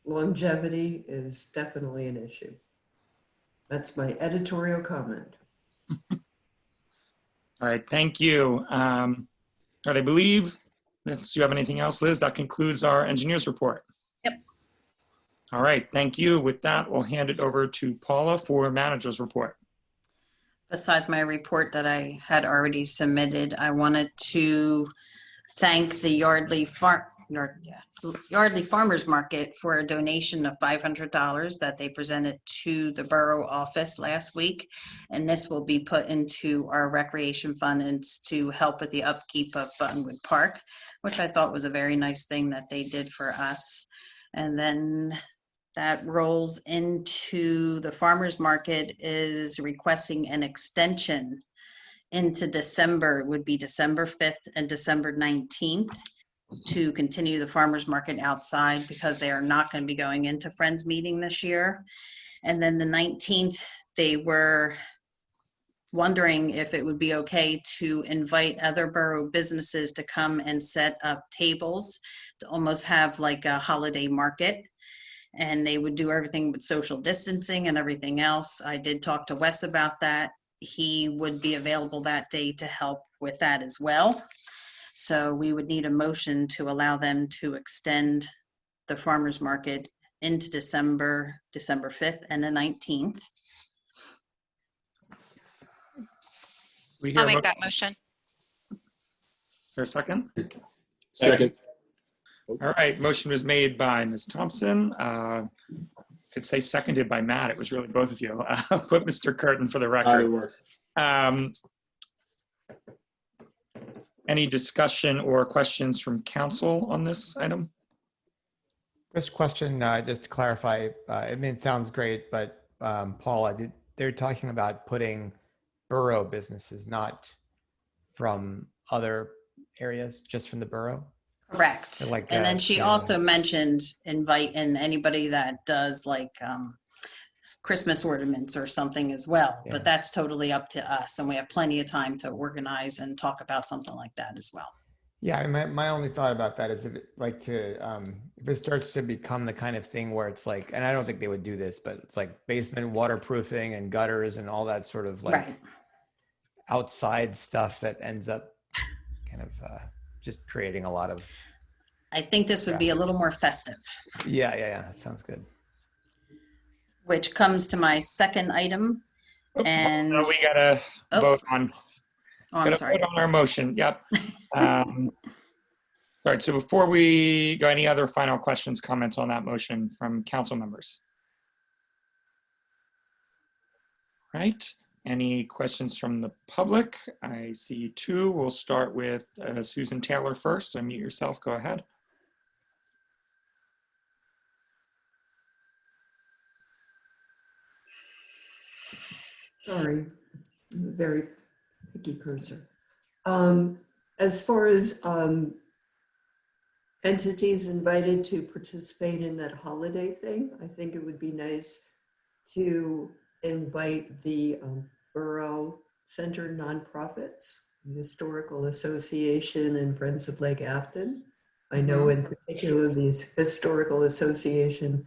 longevity is definitely an issue. That's my editorial comment. All right, thank you. All right, I believe, unless you have anything else, Liz, that concludes our engineer's report. Yep. All right, thank you. With that, we'll hand it over to Paula for manager's report. Besides my report that I had already submitted, I wanted to thank the Yardley Farmers Market for a donation of $500 that they presented to the borough office last week. And this will be put into our recreation fund and to help with the upkeep of Buttonwood Park, which I thought was a very nice thing that they did for us. And then that rolls into the farmers market is requesting an extension into December. It would be December 5th and December 19th to continue the farmers market outside because they are not going to be going into Friends meeting this year. And then the 19th, they were wondering if it would be okay to invite other borough businesses to come and set up tables to almost have like a holiday market. And they would do everything with social distancing and everything else. I did talk to Wes about that. He would be available that day to help with that as well. So we would need a motion to allow them to extend the farmer's market into December 5th and the 19th. I'll make that motion. Is there a second? Second. All right, motion was made by Ms. Thompson. Could say seconded by Matt. It was really both of you. Put Mr. Curtin for the record. Any discussion or questions from council on this item? Just question, just to clarify, I mean, it sounds great, but Paul, they're talking about putting borough businesses, not from other areas, just from the borough? Correct. So like, and then she also mentioned inviting anybody that does like Christmas ornaments or something as well. Yeah. But that's totally up to us. And we have plenty of time to organize and talk about something like that as well. Yeah, my only thought about that is that like to if it starts to become the kind of thing where it's like, and I don't think they would do this, but it's like basement waterproofing and gutters and all that sort of like outside stuff that ends up kind of just creating a lot of. I think this would be a little more festive. Yeah, that sounds good. Which comes to my second item, and So we gotta vote on. Oh, I'm Gotta sorry. vote on our motion. Yep. All right. So before we go, any other final questions, comments on that motion from council members? Right. Any questions from the public? I see two. We'll start with Susan Taylor first. Unmute yourself. Go ahead. Sorry, I'm a very picky cursor. As far as entities invited to participate in that holiday thing, I think it would be nice to invite the Borough Center nonprofits, the Historical Association and Friends of Lake Afton. I know in particular the Historical Association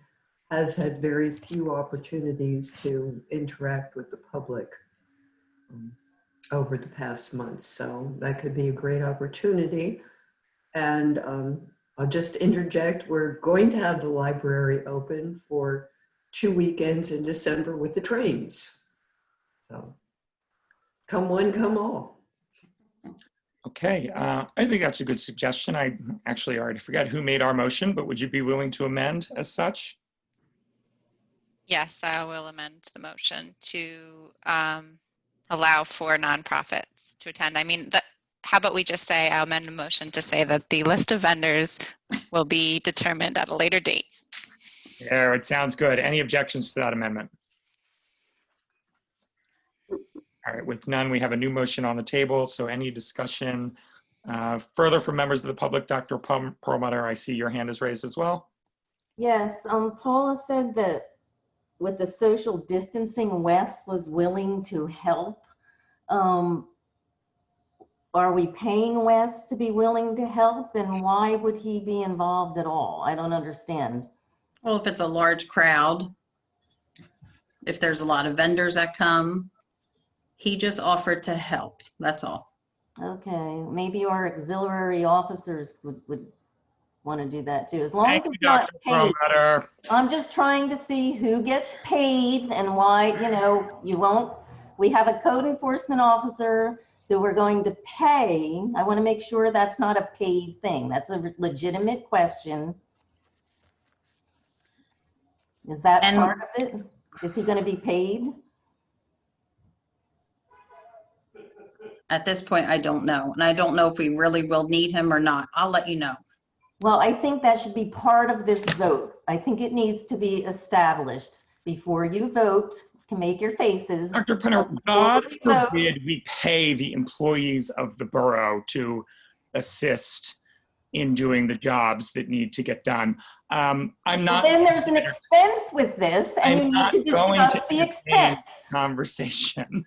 has had very few opportunities to interact with the public over the past month. So that could be a great opportunity. And I'll just interject, we're going to have the library open for 2 weekends in December with the trains. So come one, come all. Okay. I think that's a good suggestion. I actually already forgot who made our motion, but would you be willing to amend as such? Yes, I will amend the motion to allow for nonprofits to attend. I mean, how about we just say, I'll amend the motion to say that the list of vendors will be determined at a later date. Yeah, it sounds good. Any objections to that amendment? All right, with none, we have a new motion on the table. So any discussion further from members of the public? Dr. Perlmutter, I see your hand is raised as well. Yes, Paula said that with the social distancing, Wes was willing to help. Are we paying Wes to be willing to help, and why would he be involved at all? I don't understand. Well, if it's a large crowd, if there's a lot of vendors that come, he just offered to help. That's all. Okay, maybe our auxiliary officers would want to do that too, as long as Thank it's you, not Dr. paid. Perlmutter. I'm just trying to see who gets paid and why, you won't. We have a code enforcement officer who we're going to pay. I want to make sure that's not a paid thing. That's a legitimate question. Is that part of it? Is he going to be paid? At this point, I don't know. And I don't know if we really will need him or not. I'll let you know. Well, I think that should be part of this vote. I think it needs to be established before you vote to make your faces. Dr. Penner, God forbid we pay the employees of the borough to assist in doing the jobs that need to get done. I'm not. Then there's an expense with this, and you need to discuss the expense. Conversation.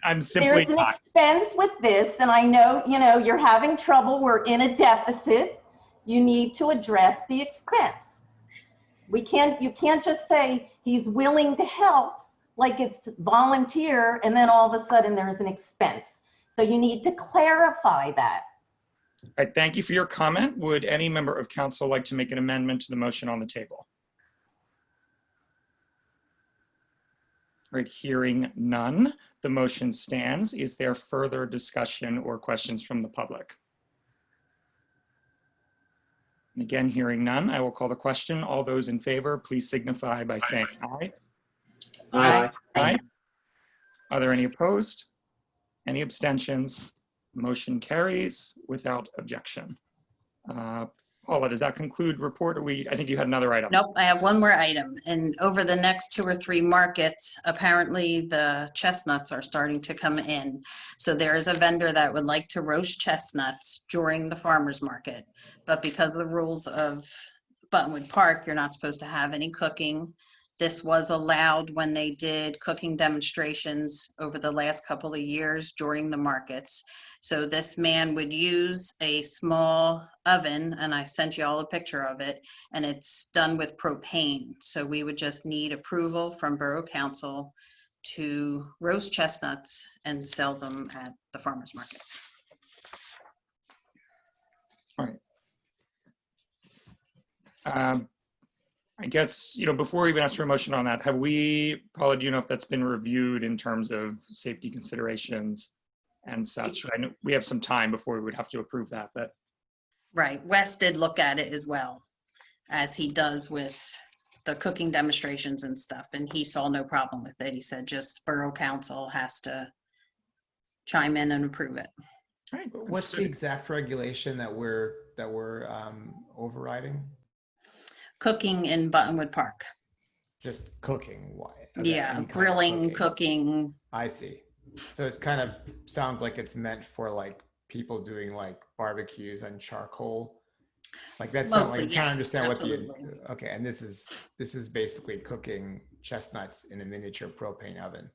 I'm simply There's an not. expense with this, and I know, you're having trouble. We're in a deficit. You need to address the expense. You can't just say he's willing to help like it's volunteer, and then all of a sudden there's an expense. So you need to clarify that. All right, thank you for your comment. Would any member of council like to make an amendment to the motion on the table? All right, hearing none, the motion stands. Is there further discussion or questions from the public? And again, hearing none, I will call the question. All those in favor, please signify by saying aye. Aye. Aye. Are there any opposed? Any abstentions? Motion carries without objection. Paula, does that conclude report? Or I think you had another item. Nope, I have one more item. And over the next 2 or 3 markets, apparently the chestnuts are starting to come in. So there is a vendor that would like to roast chestnuts during the farmer's market. But because of the rules of Buttonwood Park, you're not supposed to have any cooking. This was allowed when they did cooking demonstrations over the last couple of years during the markets. So this man would use a small oven, and I sent you all a picture of it, and it's done with propane. So we would just need approval from Borough Council to roast chestnuts and sell them at the farmer's market. All right. I guess, before we even ask for a motion on that, Paula, do you know if that's been reviewed in terms of safety considerations and such? I know we have some time before we would have to approve that, but. Right, Wes did look at it as well, as he does with the cooking demonstrations and stuff, and he saw no problem with it. He said just Borough Council has to chime in and approve it. All right. What's the exact regulation that we're overriding? Cooking in Buttonwood Park. Just cooking? Why? Yeah, grilling, cooking. I see. So it's kind of sounds like it's meant for like people doing like barbecues and charcoal. Like that's not like, I'm trying to understand absolutely. what the, okay. And this is basically cooking chestnuts in a miniature propane oven.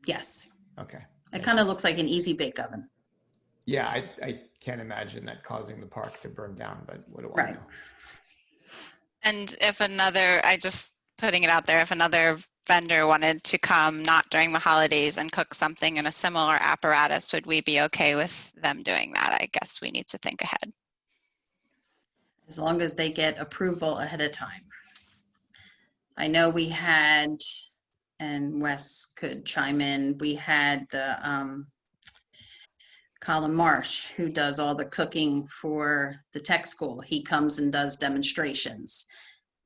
Yes. Okay. It kind of looks like an easy bake oven. Yeah, I can't imagine that causing the park to burn down, but what do I know? And if putting it out there, if another vendor wanted to come not during the holidays and cook something in a similar apparatus, would we be okay with them doing that? I guess we need to think ahead. As long as they get approval ahead of time. I know we had, and Wes could chime in, we had the Colin Marsh, who does all the cooking for the tech school. He comes and does demonstrations.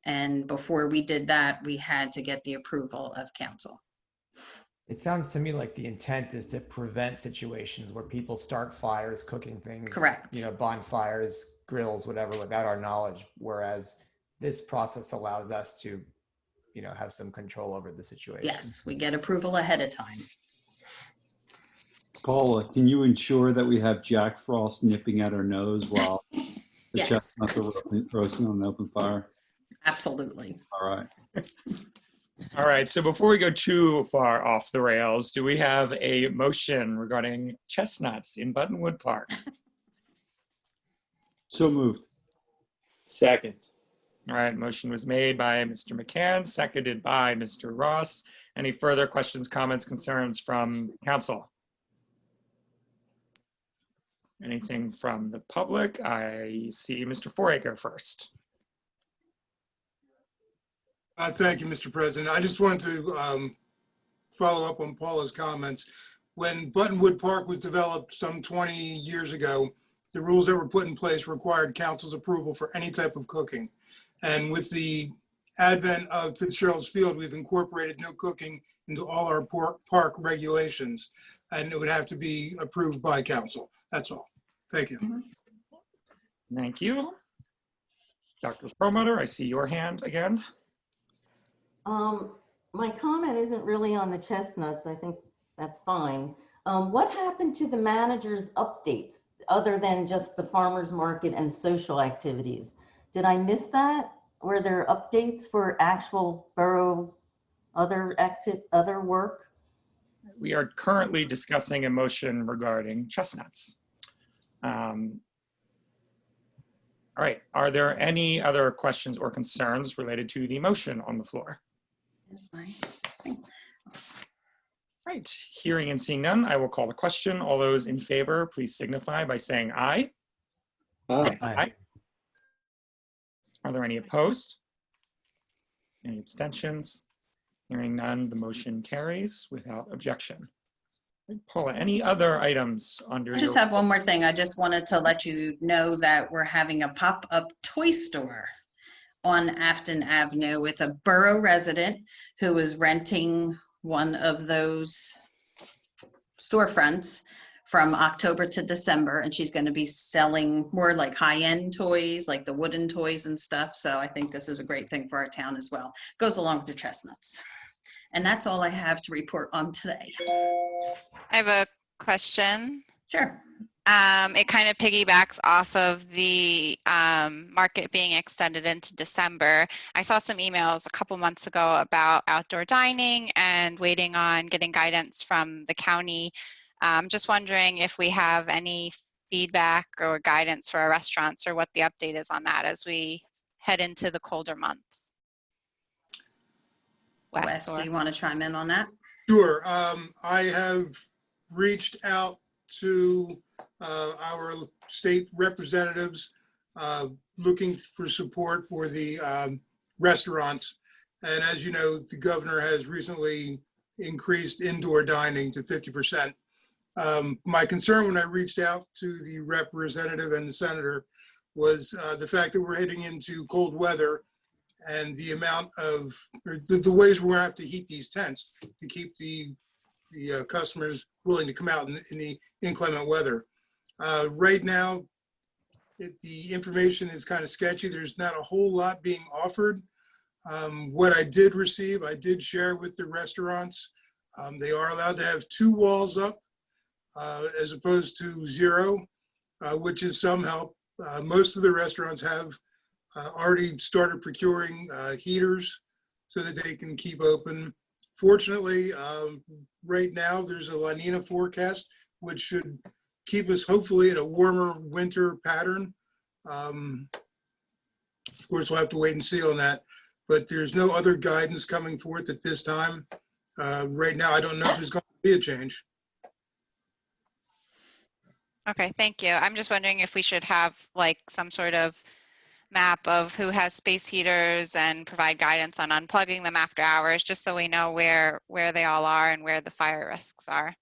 And before we did that, we had to get the approval of council. It sounds to me like the intent is to prevent situations where people start fires, cooking things. Correct. Bonfires, grills, whatever, without our knowledge. Whereas this process allows us to, have some control over the situation. Yes, we get approval ahead of time. Paula, can you ensure that we have Jack Frost nipping at our nose while the chestnuts are roasting on an open fire? Absolutely. All right. All right, so before we go too far off the rails, do we have a motion regarding chestnuts in Buttonwood Park? So moved. Second. All right, motion was made by Mr. McCann, seconded by Mr. Ross. Any further questions, comments, concerns from council? Anything from the public? I see Mr. Foraker first. Thank you, Mr. President. I just wanted to follow up on Paula's comments. When Buttonwood Park was developed some 20 years ago, the rules that were put in place required council's approval for any type of cooking. And with the advent of Fitzgerald's Field, we've incorporated no cooking into all our park regulations, and it would have to be approved by council. That's all. Thank you. Thank you. Dr. Perlmutter, I see your hand again. My comment isn't really on the chestnuts. I think that's fine. What happened to the manager's updates other than just the farmer's market and social activities? Did I miss that? Were there updates for actual borough other work? We are currently discussing a motion regarding chestnuts. All right, are there any other questions or concerns related to the motion on the floor? Right, hearing and seeing none, I will call the question. All those in favor, please signify by saying aye. Aye. Aye. Are there any opposed? Any abstentions? Hearing none, the motion carries without objection. Paula, any other items under I just your- have one more thing. I just wanted to let you know that we're having a pop-up toy store on Afton Avenue. It's a borough resident who is renting one of those storefronts from October to December, and she's going to be selling more like high-end toys, like the wooden toys and stuff. So I think this is a great thing for our town as well. Goes along with the chestnuts. And that's all I have to report on today. I have a question. Sure. It kind of piggybacks off of the market being extended into December. I saw some emails a couple months ago about outdoor dining and waiting on getting guidance from the county. Just wondering if we have any feedback or guidance for our restaurants or what the update is on that as we head into the colder months. Wes, do you want to chime in on that? Sure. I have reached out to our state representatives looking for support for the restaurants. And as you know, the governor has recently increased indoor dining to 50%. My concern when I reached out to the representative and the senator was the fact that we're heading into cold weather and the amount of, or the ways we're gonna have to heat these tents to keep the customers willing to come out in the inclement weather. Right now, the information is kind of sketchy. There's not a whole lot being offered. What I did receive, I did share with the restaurants. They are allowed to have 2 walls up as opposed to 0, which is some help. Most of the restaurants have already started procuring heaters so that they can keep open. Fortunately, right now there's a La Nina forecast, which should keep us hopefully in a warmer winter pattern. Of course, we'll have to wait and see on that, but there's no other guidance coming forth at this time. Right now, I don't know if there's going to be a change. Okay, thank you. I'm just wondering if we should have like some sort of map of who has space heaters and provide guidance on unplugging them after hours, just so we know where they all are and where the fire risks are.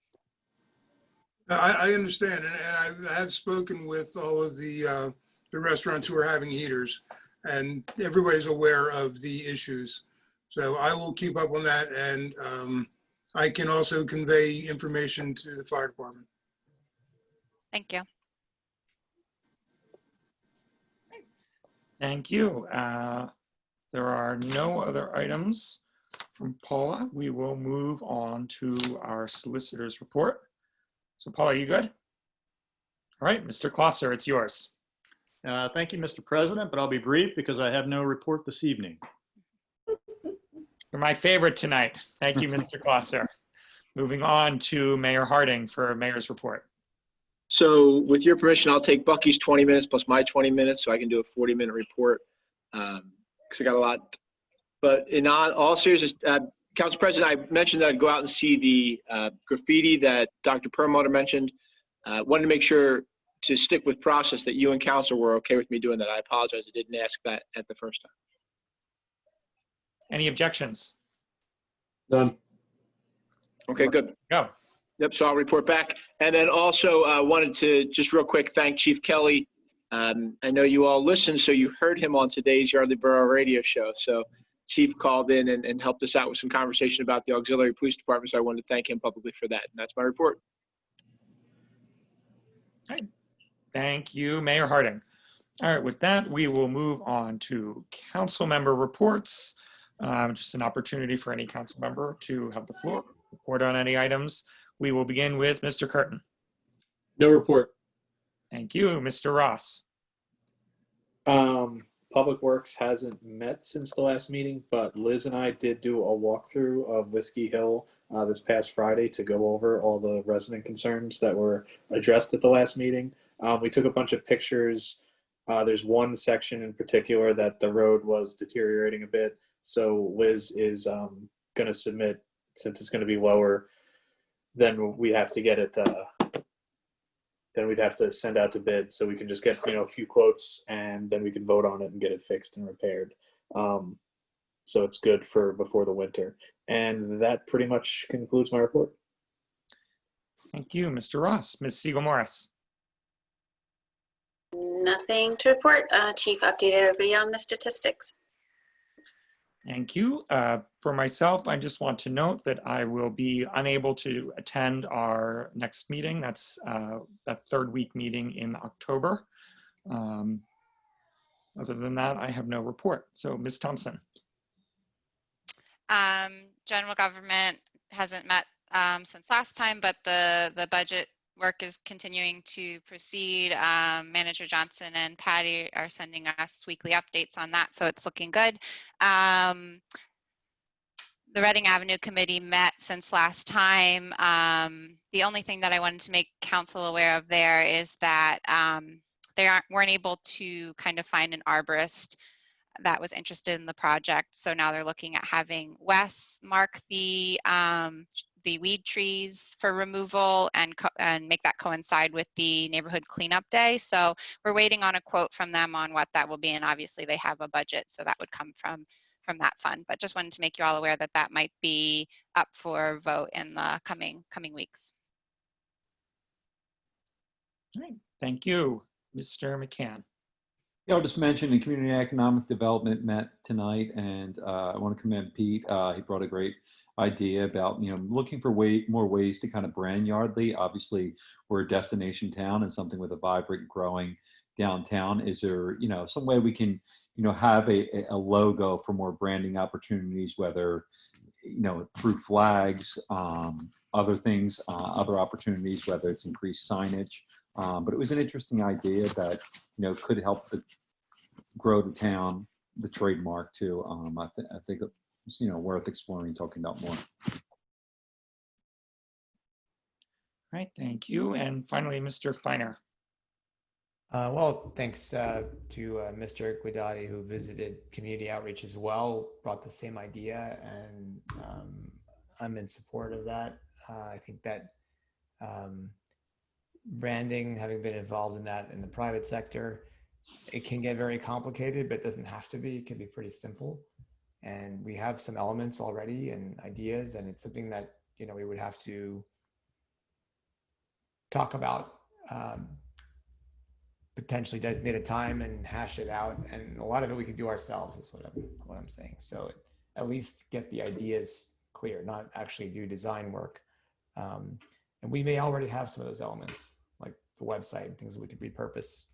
I understand, and I have spoken with all of the restaurants who are having heaters, and everybody's aware of the issues. So I will keep up on that, and I can also convey information to the fire department. Thank you. Thank you. There are no other items from Paula. We will move on to our solicitor's report. So Paula, are you good? All right, Mr. Klosser, it's yours. Thank you, Mr. President, but I'll be brief because I have no report this evening. You're my favorite tonight. Thank you, Mr. Klosser. Moving on to Mayor Harding for Mayor's report. So with your permission, I'll take Bucky's 20 minutes plus my 20 minutes so I can do a 40-minute report because I got a lot. But in all seriousness, Council President, I mentioned that I'd go out and see the graffiti that Dr. Perlmutter mentioned. Wanted to make sure to stick with process that you and Council were okay with me doing that. I apologize. I didn't ask that at the first time. Any objections? None. Okay, good. Go. Yep, so I'll report back. And then also wanted to just real quick thank Chief Kelly. I know you all listened, so you heard him on today's Yardley Borough radio show. So Chief called in and helped us out with some conversation about the auxiliary police department. So I wanted to thank him publicly for that. And that's my report. All right. Thank you, Mayor Harding. All right, with that, we will move on to council member reports. Just an opportunity for any council member to have the floor, report on any items. We will begin with Mr. Curtin. No report. Thank you, Mr. Ross. Public Works hasn't met since the last meeting, but Liz and I did do a walkthrough of Whiskey Hill this past Friday to go over all the resident concerns that were addressed at the last meeting. We took a bunch of pictures. There's one section in particular that the road was deteriorating a bit. So Liz is going to submit, since it's going to be lower, then we have to get it, then we'd have to send out to bid. So we can just get, a few quotes and then we can vote on it and get it fixed and repaired. So it's good for before the winter. And that pretty much concludes my report. Thank you, Mr. Ross. Ms. Siegel Morris. Nothing to report. Chief updated everybody on the statistics. Thank you. For myself, I just want to note that I will be unable to attend our next meeting. That's that third week meeting in October. Other than that, I have no report. So Ms. Thompson. General government hasn't met since last time, but the budget work is continuing to proceed. Manager Johnson and Patty are sending us weekly updates on that, so it's looking good. The Reading Avenue Committee met since last time. The only thing that I wanted to make council aware of there is that they weren't able to kind of find an arborist that was interested in the project. So now they're looking at having Wes mark the weed trees for removal and make that coincide with the neighborhood cleanup day. So we're waiting on a quote from them on what that will be. And obviously they have a budget, so that would come from that fund. But just wanted to make you all aware that that might be up for vote in the coming weeks. All right, thank you. Mr. McCann. Yeah, I'll just mention the Community Economic Development met tonight, and I want to commend Pete. He brought a great idea about, looking for more ways to kind of brand Yardley. Obviously, we're a destination town and something with a vibrant, growing downtown. Is there, some way we can, have a logo for more branding opportunities, whether, through flags, other things, other opportunities, whether it's increased signage. But it was an interesting idea that, could help grow the town, the trademark too. I think it's, worth exploring, talking about more. All right, thank you. And finally, Mr. Feiner. Well, thanks to Mr. Guidati, who visited community outreach as well, brought the same idea, and I'm in support of that. I think that branding, having been involved in that in the private sector, it can get very complicated, but it doesn't have to be. It can be pretty simple. And we have some elements already and ideas, and it's something that, we would have to talk about, potentially designate a time and hash it out. And a lot of it we could do ourselves is what I'm saying. So at least get the ideas clear, not actually do design work. And we may already have some of those elements, like the website and things that we could repurpose.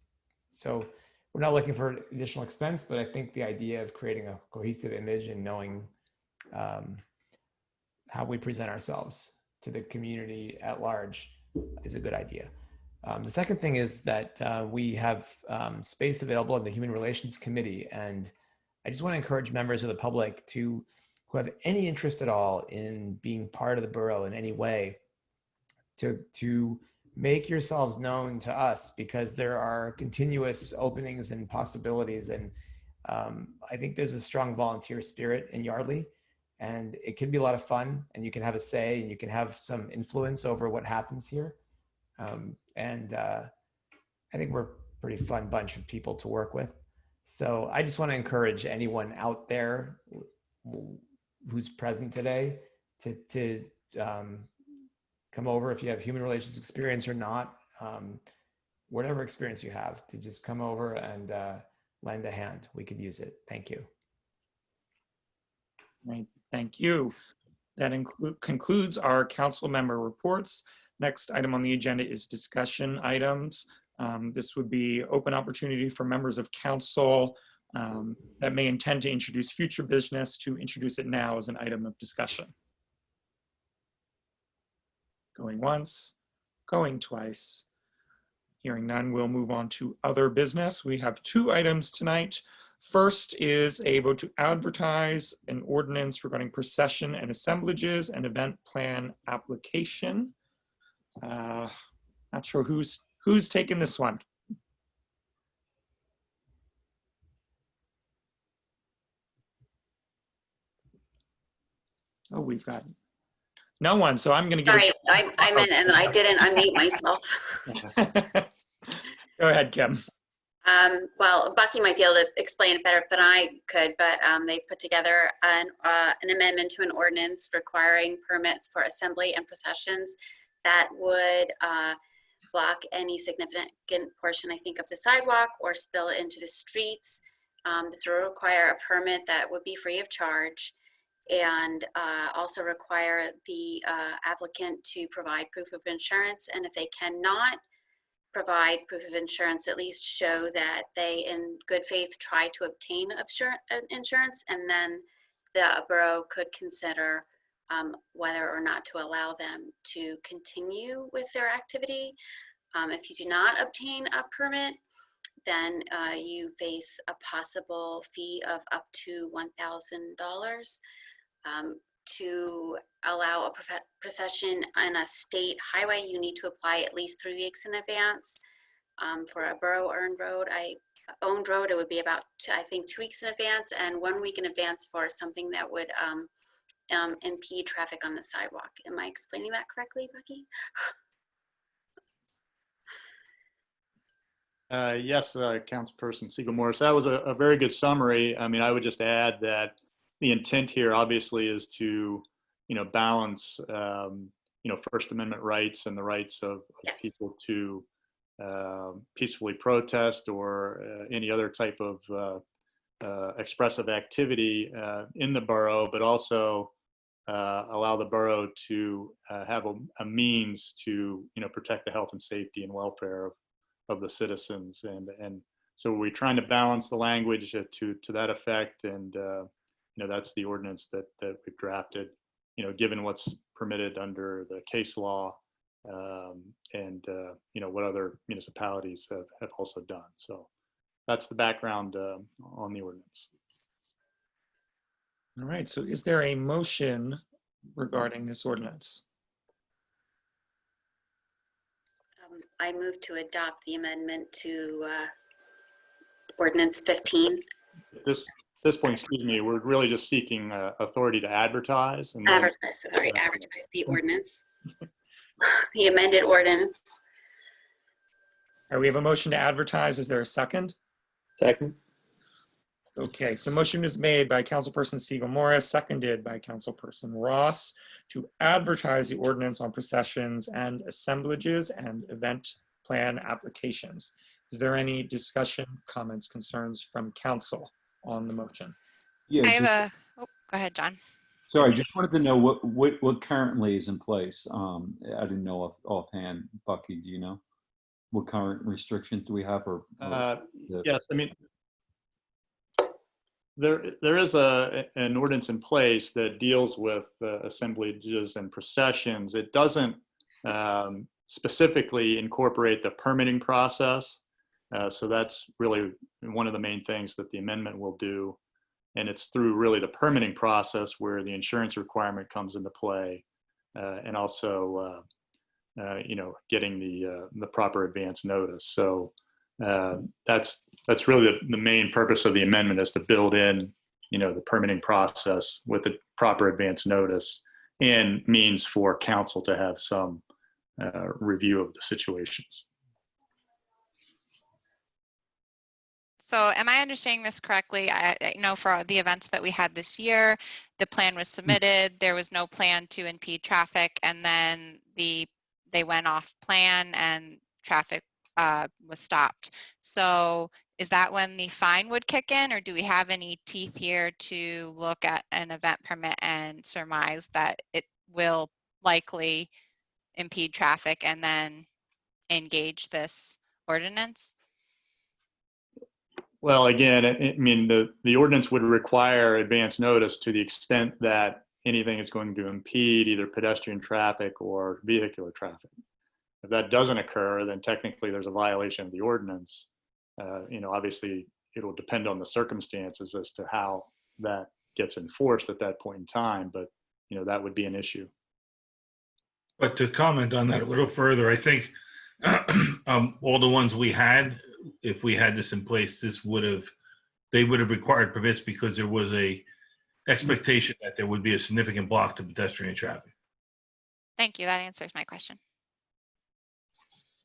So we're not looking for additional expense, but I think the idea of creating a cohesive image and knowing how we present ourselves to the community at large is a good idea. The second thing is that we have space available in the Human Relations Committee, and I just want to encourage members of the public who have any interest at all in being part of the borough in any way to make yourselves known to us, because there are continuous openings and possibilities. And I think there's a strong volunteer spirit in Yardley, and it can be a lot of fun, and you can have a say and you can have some influence over what happens here. I think we're a pretty fun bunch of people to work with. So I just want to encourage anyone out there who's present today to come over if you have human relations experience or not, whatever experience you have, to just come over and lend a hand. We could use it. Thank you. Right, thank you. That concludes our council member reports. Next item on the agenda is discussion items. This would be open opportunity for members of council that may intend to introduce future business to introduce it now as an item of discussion. Going once, going twice. Hearing none, we'll move on to other business. We have two items tonight. First is a vote to advertise an ordinance regarding procession and assemblages and event plan application. Not sure who's taking this one. Oh, we've got no one, so I'm going to give Sorry, it. I'm in and I didn't unmute myself. Go ahead, Kim. Well, Bucky might be able to explain it better than I could, but they put together an amendment to an ordinance requiring permits for assembly and processions that would block any significant portion, I think, of the sidewalk or spill into the streets. This will require a permit that would be free of charge, and also require the applicant to provide proof of insurance. And if they cannot provide proof of insurance, at least show that they in good faith try to obtain insurance, and then the borough could consider whether or not to allow them to continue with their activity. If you do not obtain a permit, then you face a possible fee of up to $1,000. To allow a procession on a state highway, you need to apply at least 3 weeks in advance. For a borough-owned road, it would be about, I think, 2 weeks in advance, and 1 week in advance for something that would impede traffic on the sidewalk. Am I explaining that correctly, Bucky? Yes, Councilperson Siegel Morris, that was a very good summary. I mean, I would just add that the intent here obviously is to, balance, First Amendment rights and the rights of people to peacefully protest or any other type of expressive activity in the borough, but also allow the borough to have a means to, protect the health and safety and welfare of the citizens. And so we're trying to balance the language to that effect. And, that's the ordinance that we've drafted, given what's permitted under the case law and, what other municipalities have also done. So that's the background on the ordinance. All right, so is there a motion regarding this ordinance? I move to adopt the amendment to ordinance 15. This point, excuse me, we're really just seeking authority to advertise. And advertise the ordinance, the amended ordinance. All right, we have a motion to advertise. Is there a second? Second. Okay, so motion is made by Councilperson Siegel Morris, seconded by Councilperson Ross to advertise the ordinance on processions and assemblages and event plan applications. Is there any discussion, comments, concerns from council on the motion? I have go ahead, John. Sorry, just wanted to know what currently is in place. I didn't know offhand. Bucky, do you know? What current restrictions do we have? Yes, I mean, there is an ordinance in place that deals with assemblages and processions. It doesn't specifically incorporate the permitting process. So that's really one of the main things that the amendment will do. And it's through really the permitting process where the insurance requirement comes into play, and also, getting the proper advance notice. So that's really the main purpose of the amendment, is to build in, the permitting process with the proper advance notice and means for council to have some review of the situations. So am I understanding this correctly? I know for the events that we had this year, the plan was submitted, there was no plan to impede traffic, and then they went off plan and traffic was stopped. So is that when the fine would kick in, or do we have any teeth here to look at an event permit and surmise that it will likely impede traffic and then engage this ordinance? Well, again, I mean, the ordinance would require advance notice to the extent that anything is going to impede either pedestrian traffic or vehicular traffic. If that doesn't occur, then technically there's a violation of the ordinance. Obviously, it'll depend on the circumstances as to how that gets enforced at that point in time, but that would be an issue. But to comment on that a little further, I think all the ones we had, if we had this in place, they would have required permits because there was a expectation that there would be a significant block to pedestrian traffic. Thank you. That answers my question.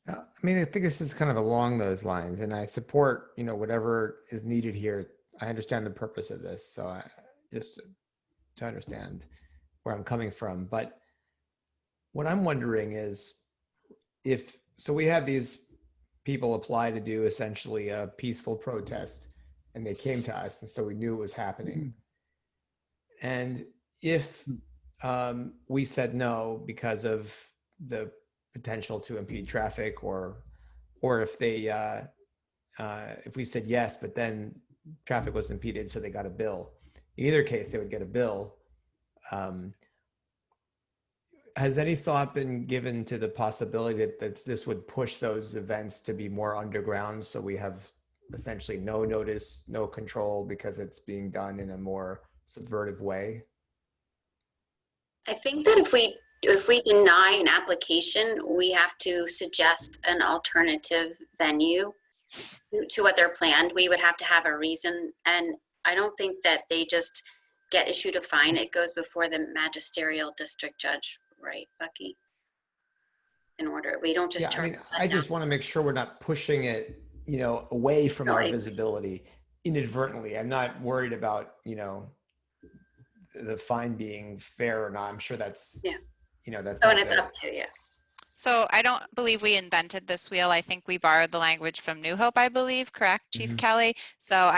I mean, I think this is kind of along those lines, and I support, whatever is needed here. I understand the purpose of this, so I just to understand where I'm coming from. But what I'm wondering is so we have these people apply to do essentially a peaceful protest, and they came to us, and so we knew it was happening. And if we said no because of the potential to impede traffic, or if we said yes, but then traffic was impeded, so they got a bill. In either case, they would get a bill. Has any thought been given to the possibility that this would push those events to be more underground, so we have essentially no notice, no control, because it's being done in a more subversive way? I think that if we deny an application, we have to suggest an alternative venue to what they're planned. We would have to have a reason, and I don't think that they just get issued a fine. It goes before the magisterial district judge, right, Bucky? In order, we don't just turn. I just want to make sure we're not pushing it, away from our visibility inadvertently. I'm not worried about, the fine being fair or not. I'm sure that's, that's So not it's the- up to you. So I don't believe we invented this wheel. I think we borrowed the language from New Hope, I believe, correct, Chief Kelly? So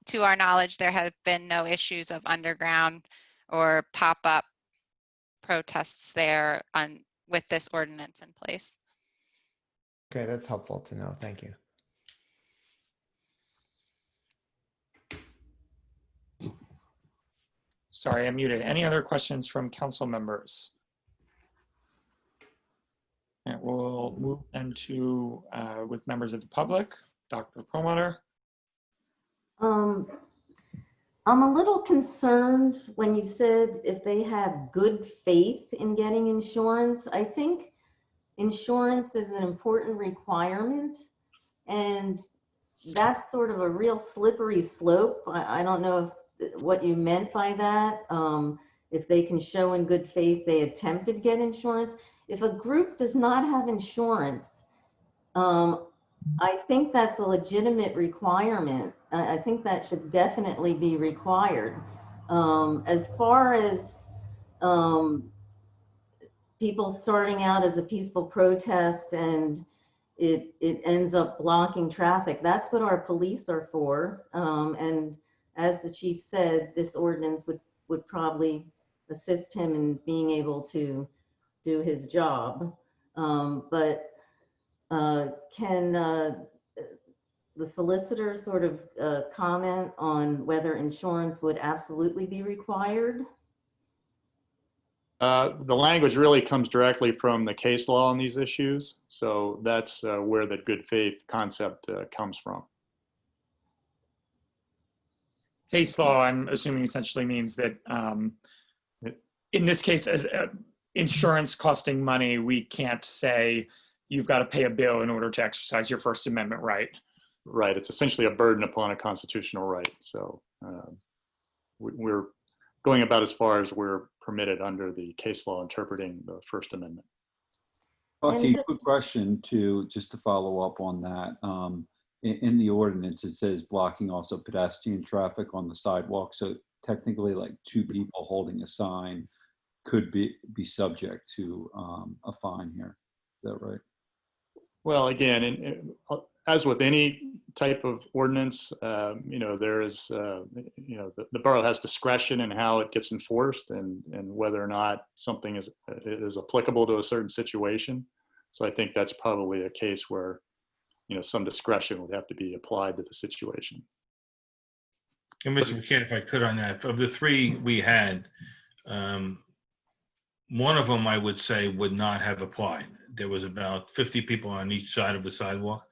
to our knowledge, there have been no issues of underground or pop-up protests there with this ordinance in place. Okay, that's helpful to know. Thank you. Sorry, I'm muted. Any other questions from council members? All right, we'll move into with members of the public. Dr. Perlmutter. I'm a little concerned when you said if they have good faith in getting insurance. I think insurance is an important requirement, and that's sort of a real slippery slope. I don't know what you meant by that. If they can show in good faith they attempted to get insurance. If a group does not have insurance, I think that's a legitimate requirement. I think that should definitely be required. As far as people starting out as a peaceful protest and it ends up blocking traffic, that's what our police are for. And as the chief said, this ordinance would probably assist him in being able to do his job. But can the solicitor sort of comment on whether insurance would absolutely be required? The language really comes directly from the case law on these issues. So that's where the good faith concept comes from. Case law, I'm assuming essentially means that in this case, as insurance costing money, we can't say you've got to pay a bill in order to exercise your First Amendment right. Right. It's essentially a burden upon a constitutional right. So we're going about as far as we're permitted under the case law interpreting the First Amendment. Bucky, quick question just to follow up on that. In the ordinance, it says blocking also pedestrian traffic on the sidewalk. So technically, like two people holding a sign could be subject to a fine here. Is that right? Well, again, as with any type of ordinance, there is, the borough has discretion in how it gets enforced and whether or not something is applicable to a certain situation. So I think that's probably a case where, some discretion would have to be applied to the situation. And Mr. McCann, if I could on that, of the three we had, one of them I would say would not have applied. There was about 50 people on each side of the sidewalk.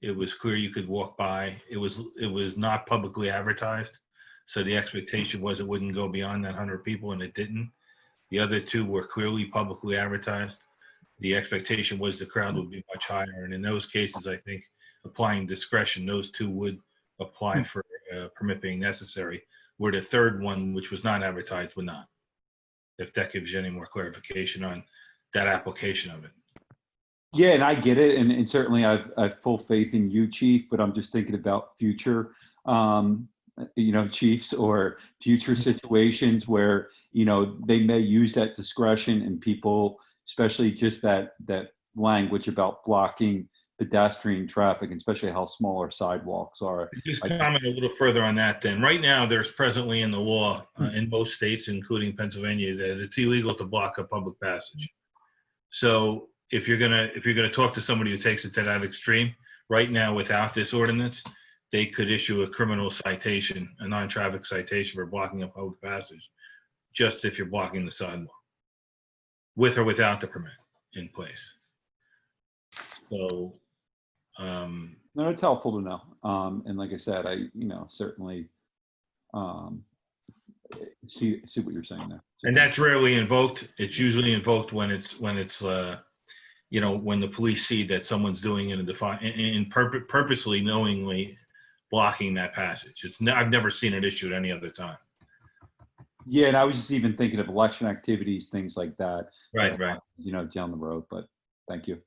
It was clear you could walk by. It was not publicly advertised. So the expectation was it wouldn't go beyond that 100 people, and it didn't. The other two were clearly publicly advertised. The expectation was the crowd would be much higher. And in those cases, I think applying discretion, those two would apply for permit being necessary, where the third one, which was not advertised, would not. If that gives you any more clarification on that application of it. Yeah, and I get it, and certainly I've full faith in you, Chief. But I'm just thinking about future, chiefs or future situations where they may use that discretion, and people, especially just that language about blocking pedestrian traffic, and especially how small our sidewalks are. Just comment a little further on that. Then, right now, there's presently in the law in most states, including Pennsylvania, that it's illegal to block a public passage. So if you're gonna talk to somebody who takes it to that extreme, right now without this ordinance, they could issue a criminal citation, a non-traffic citation for blocking a public passage, just if you're blocking the sidewalk, with or without the permit in place. So, no, it's helpful to know. And like I said, I certainly see what you're saying there. and that's rarely invoked. It's usually invoked when it's when the police see that someone's doing it in purposely, knowingly blocking that passage. I've never seen it issued any other time. Yeah, and I was just even thinking of election activities, things like that. Right. Down the road. But thank you.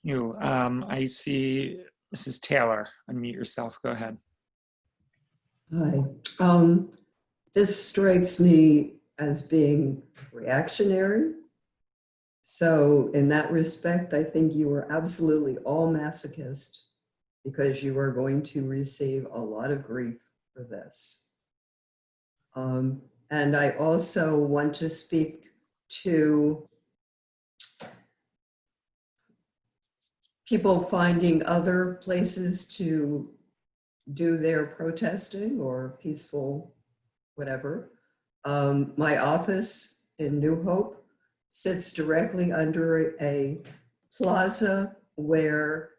I see Mrs. Taylor. Unmute yourself. Go ahead. Hi. This strikes me as being reactionary. So in that respect, I think you are absolutely all masochist, because you are going to receive a lot of grief for this. And I also want to speak to people finding other places to do their protesting or peaceful whatever. My office in New Hope sits directly under a plaza where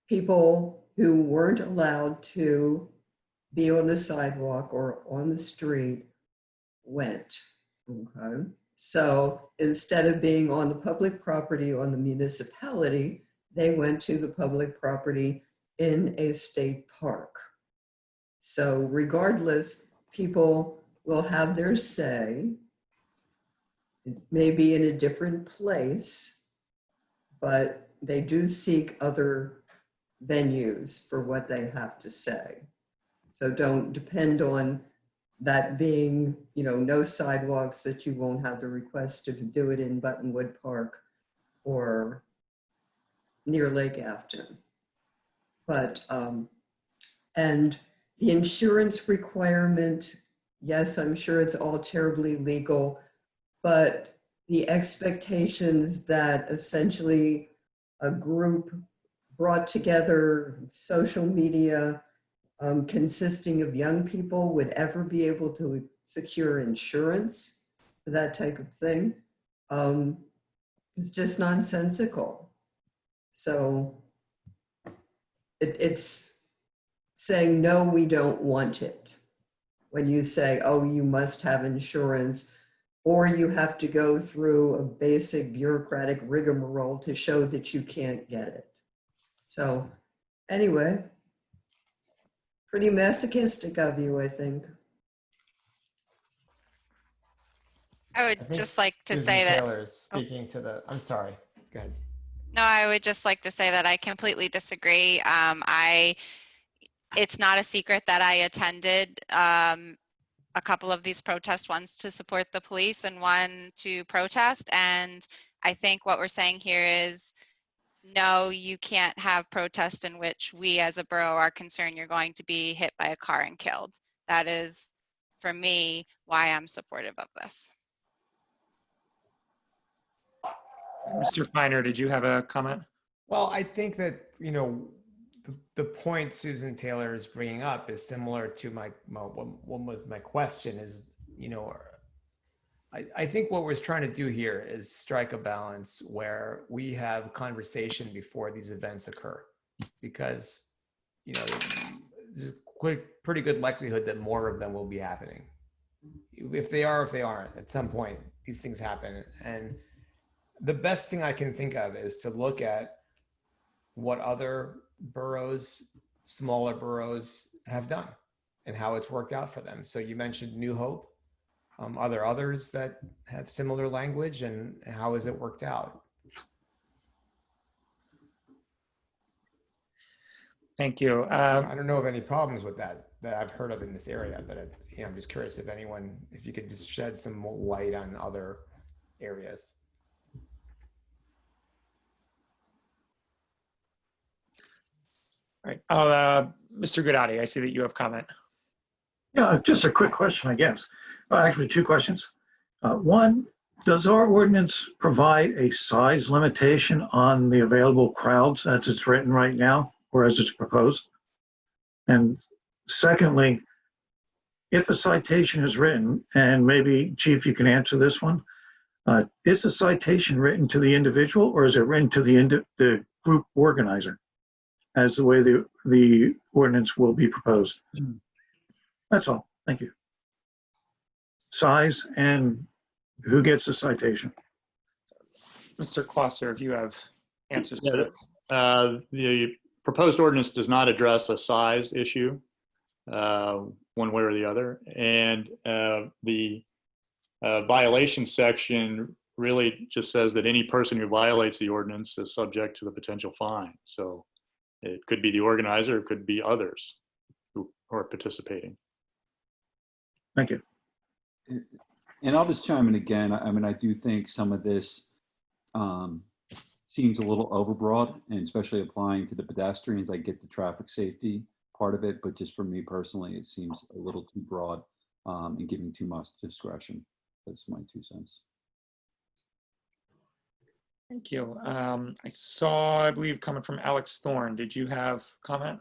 people who weren't allowed to be on the sidewalk or on the street went. Okay. So instead of being on the public property on the municipality, they went to the public property in a state park. So regardless, people will have their say, maybe in a different place, but they do seek other venues for what they have to say. So don't depend on that being, no sidewalks, that you won't have the request to do it in Buttonwood Park or near Lake Afton. But, and the insurance requirement, yes, I'm sure it's all terribly legal, but the expectations that essentially a group brought together, social media, consisting of young people, would ever be able to secure insurance for that type of thing, is just nonsensical. So it's saying, no, we don't want it. When you say, oh, you must have insurance, or you have to go through a basic bureaucratic rigmarole to show that you can't get it. So anyway, pretty masochistic of you, I think. I would just like to say that. Taylor is speaking to the. I'm sorry. Go ahead. No, I would just like to say that I completely disagree. It's not a secret that I attended a couple of these protests, ones to support the police and one to protest. And I think what we're saying here is, no, you can't have protests in which we as a borough are concerned you're going to be hit by a car and killed. That is, for me, why I'm supportive of this. Mr. Feiner, did you have a comment? Well, I think that, the point Susan Taylor is bringing up is similar to what was my question is, I think what we're trying to do here is strike a balance where we have conversation before these events occur, because, you know, there's pretty good likelihood that more of them will be happening. If they are, if they aren't, at some point, these things happen. And the best thing I can think of is to look at what other boroughs, smaller boroughs, have done and how it's worked out for them. So you mentioned New Hope. Are there others that have similar language, and how has it worked out? Thank you. I don't know of any problems with that I've heard of in this area, but I'm just curious if you could just shed some more light on other areas. All right. Mr. Goodati, I see that you have comment. Yeah, just a quick question, I guess. Actually, two questions. One, does our ordinance provide a size limitation on the available crowds as it's written right now, or as it's proposed? And secondly, if a citation is written, and maybe, Chief, you can answer this one, is the citation written to the individual, or is it written to the group organizer, as the way the ordinance will be proposed? That's all. Thank you. Size and who gets the citation. Mr. Klosser, if you have answers to it. The proposed ordinance does not address a size issue one way or the other. And the violation section really just says that any person who violates the ordinance is subject to the potential fine. So it could be the organizer, it could be others who are participating. Thank you. And I'll just chime in again. I mean, I do think some of this seems a little overbroad, and especially applying to the pedestrians. I get the traffic safety part of it, but just for me personally, it seems a little too broad and giving too much discretion. That's my 2 cents. Thank you. I believe, coming from Alex Thorne. Did you have comment?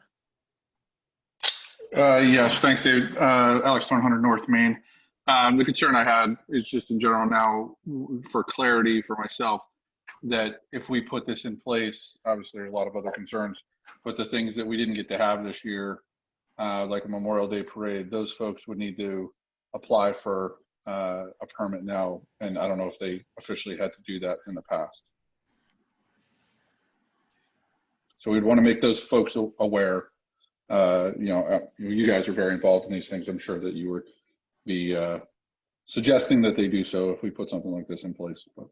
Yes, thanks, David. Alex Thorne, 100 North Main. The concern I had is just in general now, for clarity for myself, that if we put this in place, obviously there are a lot of other concerns, but the things that we didn't get to have this year, like a Memorial Day parade, those folks would need to apply for a permit now. And I don't know if they officially had to do that in the past. So we'd want to make those folks aware. You guys are very involved in these things. I'm sure that you would be suggesting that they do so if we put something like this in place. But.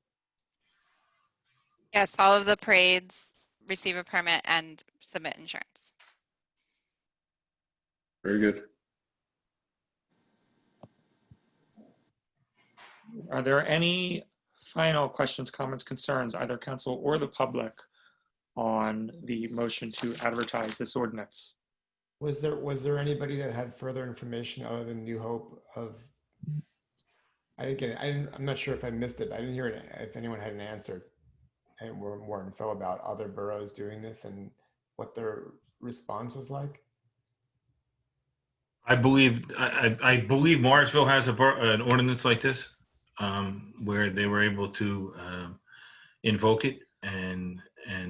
Yes, all of the parades receive a permit and submit insurance. Very good. Are there any final questions, comments, concerns, either council or the public, on the motion to advertise this ordinance? Was there anybody that had further information other than New Hope of? I didn't get it. I'm not sure if I missed it. I didn't hear it. If anyone had an answer and more info about other boroughs doing this and what their response was like. I believe Morrisville has an ordinance like this, where they were able to invoke it, and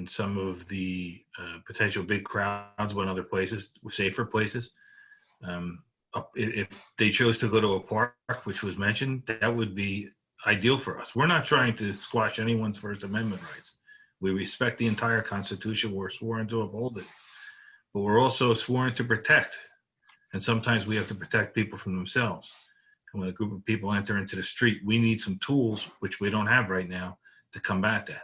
some of the potential big crowds went other places, safer places. If they chose to go to a park, which was mentioned, that would be ideal for us. We're not trying to squash anyone's First Amendment rights. We respect the entire Constitution. We're sworn to uphold it, but we're also sworn to protect. And sometimes we have to protect people from themselves. And when a group of people enter into the street, we need some tools, which we don't have right now, to combat that.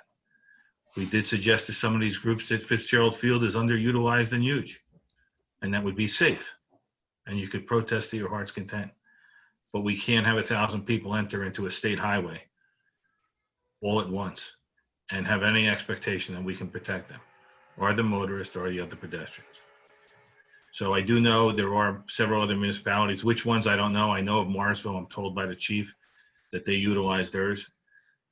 We did suggest to some of these groups that Fitzgerald Field is underutilized and huge, and that would be safe. And you could protest to your heart's content. But we can't have 1,000 people enter into a state highway all at once and have any expectation that we can protect them, or the motorists, or the other pedestrians. So I do know there are several other municipalities. Which ones, I don't know. I know of Morrisville, I'm told by the chief that they utilize theirs.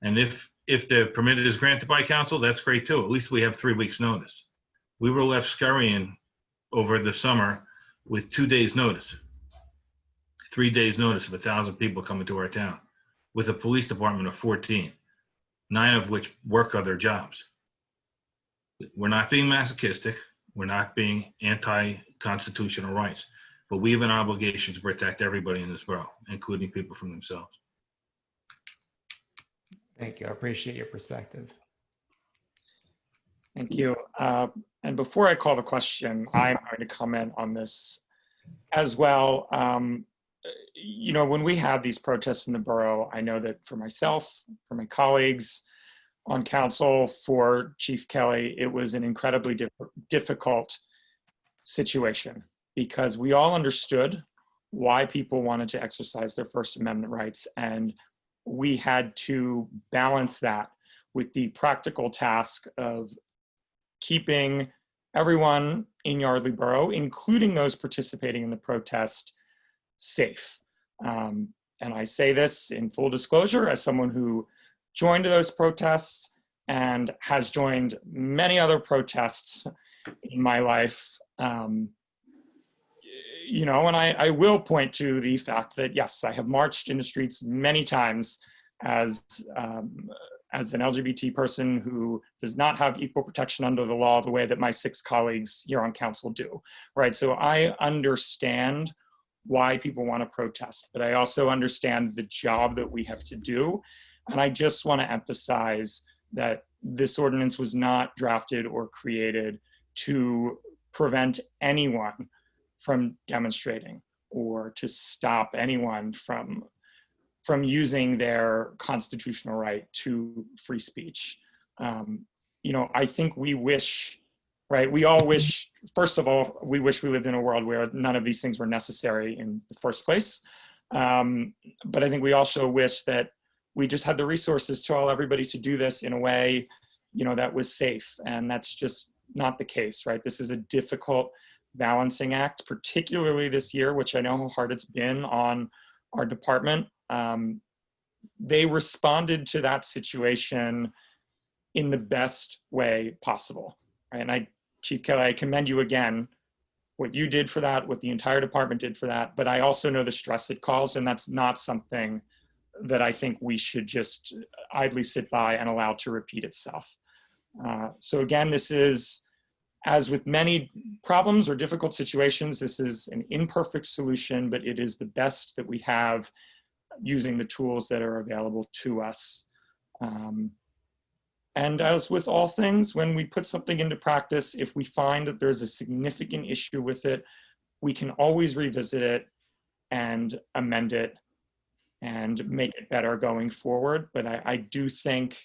And if the permit is granted by council, that's great too. At least we have 3 weeks notice. We were left scurrying over the summer with 2 days notice, 3 days notice of 1,000 people coming to our town. with a police department of 14, 9 of which work other jobs. We're not being masochistic. We're not being anti-constitutional rights, but we have an obligation to protect everybody in this borough, including people from themselves. Thank you. I appreciate your perspective. Thank you. And before I call the question, I'm going to comment on this as well. You know, when we have these protests in the borough, I know that for myself, for my colleagues on council, for Chief Kelly, it was an incredibly difficult situation because we all understood why people wanted to exercise their First Amendment rights, and we had to balance that with the practical task of keeping everyone in Yardley Borough, including those participating in the protest, safe. And I say this in full disclosure as someone who joined those protests and has joined many other protests in my life. You know, and I will point to the fact that, yes, I have marched in the streets many times as an LGBT person who does not have equal protection under the law the way that my 6 colleagues here on council do, right? So I understand why people want to protest, but I also understand the job that we have to do. And I just want to emphasize that this ordinance was not drafted or created to prevent anyone from demonstrating or to stop anyone from using their constitutional right to free speech. You know, I think we wish, right? We all wish, first of all, we wish we lived in a world where none of these things were necessary in the first place. But I think we also wish that we just had the resources to allow everybody to do this in a way, you know, that was safe. And that's just not the case, right? This is a difficult balancing act, particularly this year, which I know how hard it's been on our department. They responded to that situation in the best way possible. Right? And Chief Kelly, I commend you again, what you did for that, what the entire department did for that, but I also know the stress it caused, and that's not something that I think we should just idly sit by and allow to repeat itself. So again, this is, as with many problems or difficult situations, this is an imperfect solution, but it is the best that we have using the tools that are available to us. And as with all things, when we put something into practice, if we find that there's a significant issue with it, we can always revisit it and amend it and make it better going forward. But I do think,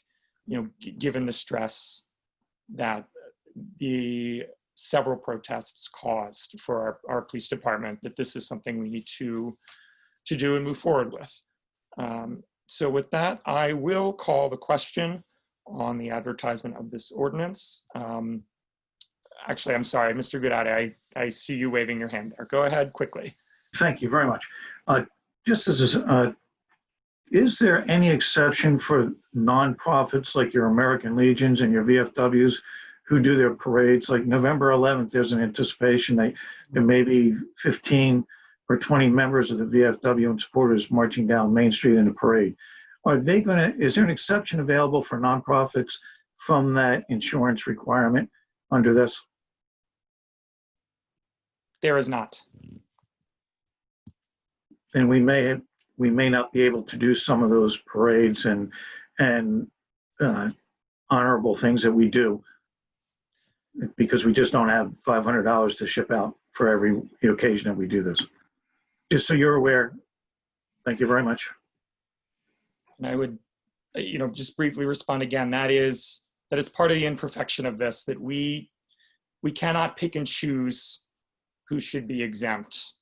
you know, given the stress that the several protests caused for our police department, that this is something we need to do and move forward with. So with that, I will call the question on the advertisement of this ordinance. Actually, I'm sorry, Mr. Goodati, I see you waving your hand there. Go ahead quickly. Thank you very much. Just as is there any exception for nonprofits like your American Legions and your VFWs who do their parades? Like November 11th, there's an anticipation that there may be 15 or 20 members of the VFW and supporters marching down Main Street in a parade. Are they is there an exception available for nonprofits from that insurance requirement under this? There is not. Then we may not be able to do some of those parades and honorable things that we do because we just don't have $500 to ship out for every occasion that we do this. Just so you're aware. Thank you very much. And I would, you know, just briefly respond again. That is part of the imperfection of this, that we cannot pick and choose who should be exempt.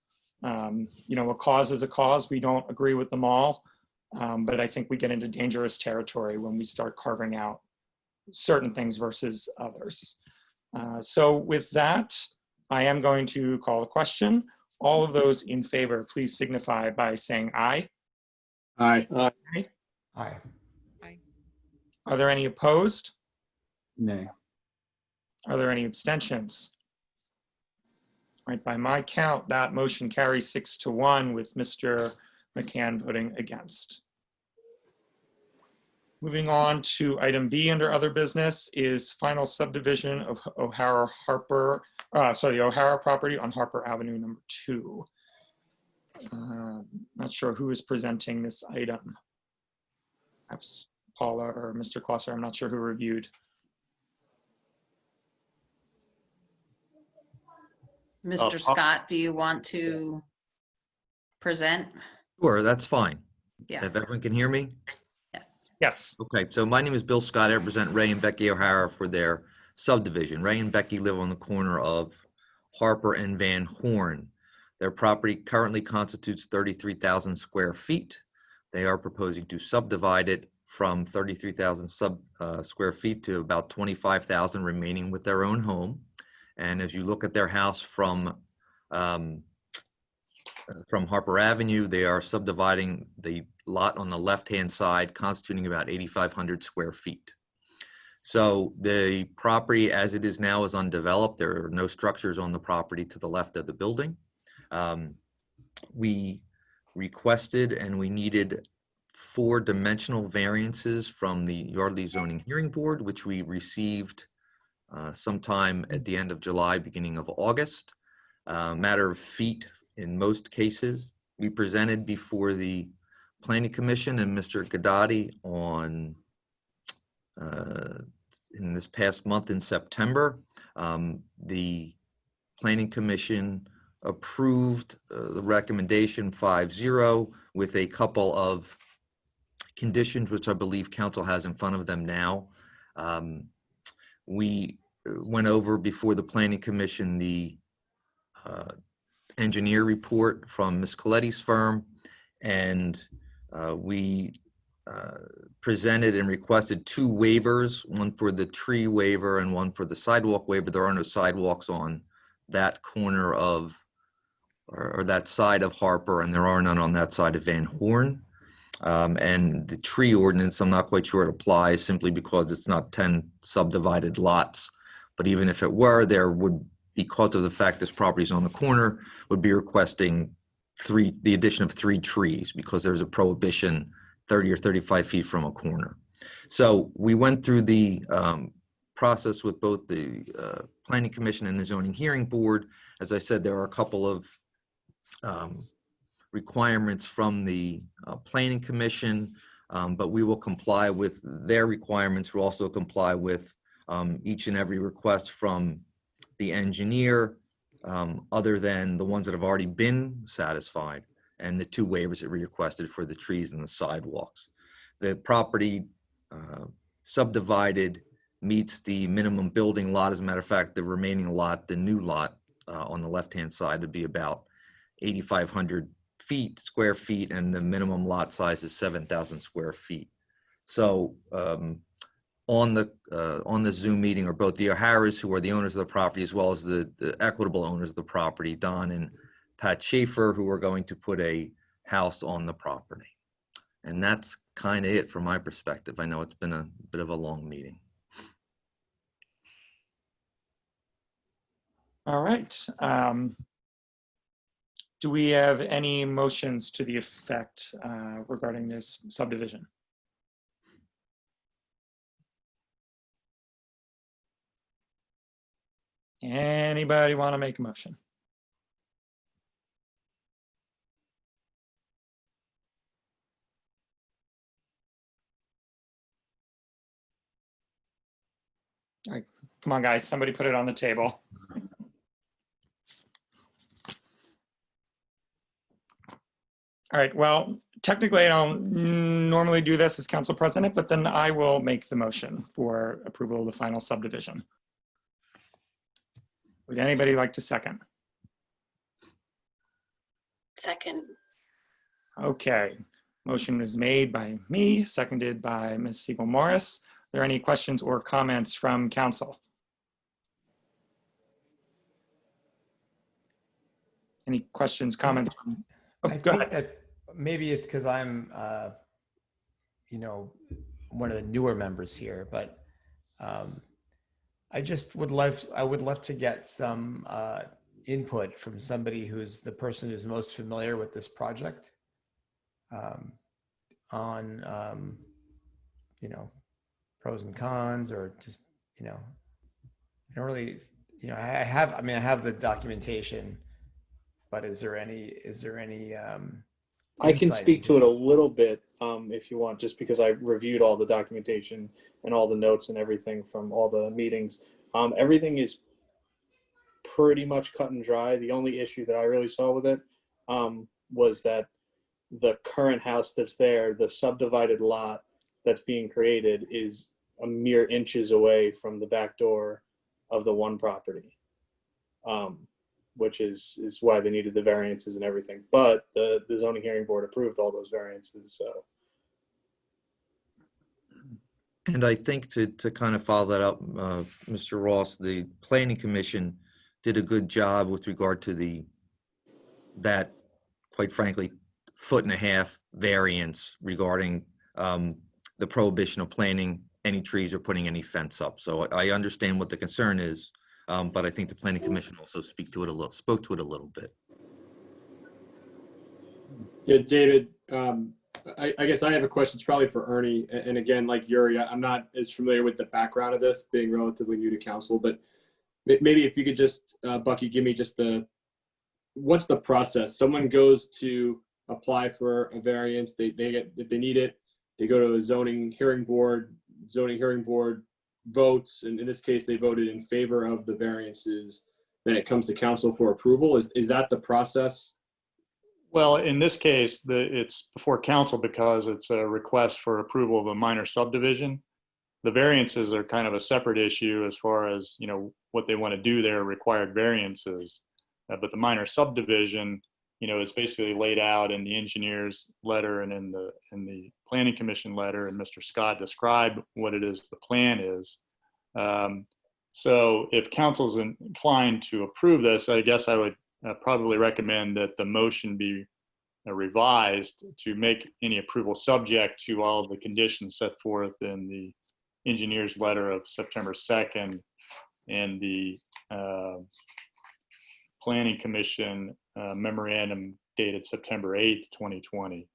You know, a cause is a cause. We don't agree with them all, but I think we get into dangerous territory when we start carving out certain things versus others. So with that, I am going to call the question. All of those in favor, please signify by saying aye. Aye. Aye. Aye. Aye. Are there any opposed? Nay. Are there any abstentions? Right, by my count, that motion carries 6-1 with Mr. McCann voting against. Moving on to item B under other business is final subdivision of O'Hara property on Harper Avenue number 2. Not sure who is presenting this item. Perhaps Paula or Mr. Klosser, I'm not sure who reviewed. Mr. Scott, do you want to present? Sure, that's fine. Yeah. If everyone can hear me? Yes. Yes. Okay, so my name is Bill Scott. I represent Ray and Becky O'Hara for their subdivision. Ray and Becky live on the corner of Harper and Van Horn. Their property currently constitutes 33,000 square feet. They are proposing to subdivide it from 33,000 square feet to about 25,000 remaining with their own home. And as you look at their house from Harper Avenue, they are subdividing the lot on the left-hand side, constituting about 8,500 square feet. So the property as it is now is undeveloped. There are no structures on the property to the left of the building. We requested and we needed 4 dimensional variances from the Yardley Zoning Hearing Board, which we received sometime at the end of July, beginning of August. Matter of feet in most cases. We presented before the Planning Commission and Mr. Gadati on in this past month in September. The Planning Commission approved the recommendation 5-0 with a couple of conditions, which I believe council has in front of them now. We went over before the Planning Commission the engineer report from Ms. Coletti's firm, and we presented and requested 2 waivers, one for the tree waiver and one for the sidewalk waiver. There are no sidewalks on that corner of, or that side of Harper, and there are none on that side of Van Horn. And the tree ordinance, I'm not quite sure it applies simply because it's not 10 subdivided lots. But even if it were, there would, because of the fact this property is on the corner, would be requesting the addition of 3 trees because there's a prohibition 30 or 35 feet from a corner. So we went through the process with both the Planning Commission and the Zoning Hearing Board. As I said, there are a couple of requirements from the Planning Commission, but we will comply with their requirements. We'll also comply with each and every request from the engineer, other than the ones that have already been satisfied, and the 2 waivers that we requested for the trees and the sidewalks. The property subdivided meets the minimum building lot. As a matter of fact, the remaining lot, the new lot on the left-hand side, would be about 8,500 square feet, and the minimum lot size is 7,000 square feet. So on the Zoom meeting are both the O'Haras, who are the owners of the property, as well as the equitable owners of the property, Don and Pat Schaefer, who are going to put a house on the property. And that's kind of it from my perspective. I know it's been a bit of a long meeting. All right. Do we have any motions to the effect regarding this subdivision? Anybody want to make a motion? All right, come on, guys, somebody put it on the table. All right, well, technically I don't normally do this as council president, but then I will make the motion for approval of the final subdivision. Would anybody like to second? Second. Okay, motion was made by me, seconded by Ms. Siegel Morris. Are there any questions or comments from council? Any questions, comments? Oh, I go think ahead. that maybe it's because I'm, you know, one of the newer members here, but I just would love to get some input from somebody who's the person who's most familiar with this project on you know, pros and cons, or just, you know, I don't really, you know, I have the documentation, but is there any I can insight speak into to it a this? little bit if you want, just because I reviewed all the documentation and all the notes and everything from all the meetings. Everything is pretty much cut and dry. The only issue that I really saw with it was that the current house that's there, the subdivided lot that's being created, is a mere inches away from the back door of the one property, which is why they needed the variances and everything. But the zoning hearing board approved all those variances, so. And I think to kind of follow that up, Mr. Ross, the Planning Commission did a good job with regard to that, quite frankly, 1.5-foot variance regarding the prohibition of planting any trees or putting any fence up. So I understand what the concern is, but I think the Planning Commission also spoke to it a little bit. Yeah, David, I guess I have a question. It's probably for Ernie. And again, like Yuri, I'm not as familiar with the background of this, being relatively new to council, but maybe if you could just, Bucky, give me just what's the process? Someone goes to apply for a variance, they get, if they need it, they go to a zoning hearing board votes, and in this case, they voted in favor of the variances. Then it comes to council for approval. Is that the process? Well, in this case, it's before council because it's a request for approval of a minor subdivision. The variances are kind of a separate issue as far as, you know, what they want to do there, required variances. But the minor subdivision, you know, is basically laid out in the engineer's letter and in the planning commission letter, and Mr. Scott described what it is the plan is. So if council's inclined to approve this, I guess I would probably recommend that the motion be revised to make any approval subject to all of the conditions set forth in the engineer's letter of September 2nd and the Planning Commission memorandum dated September 8th, 2020.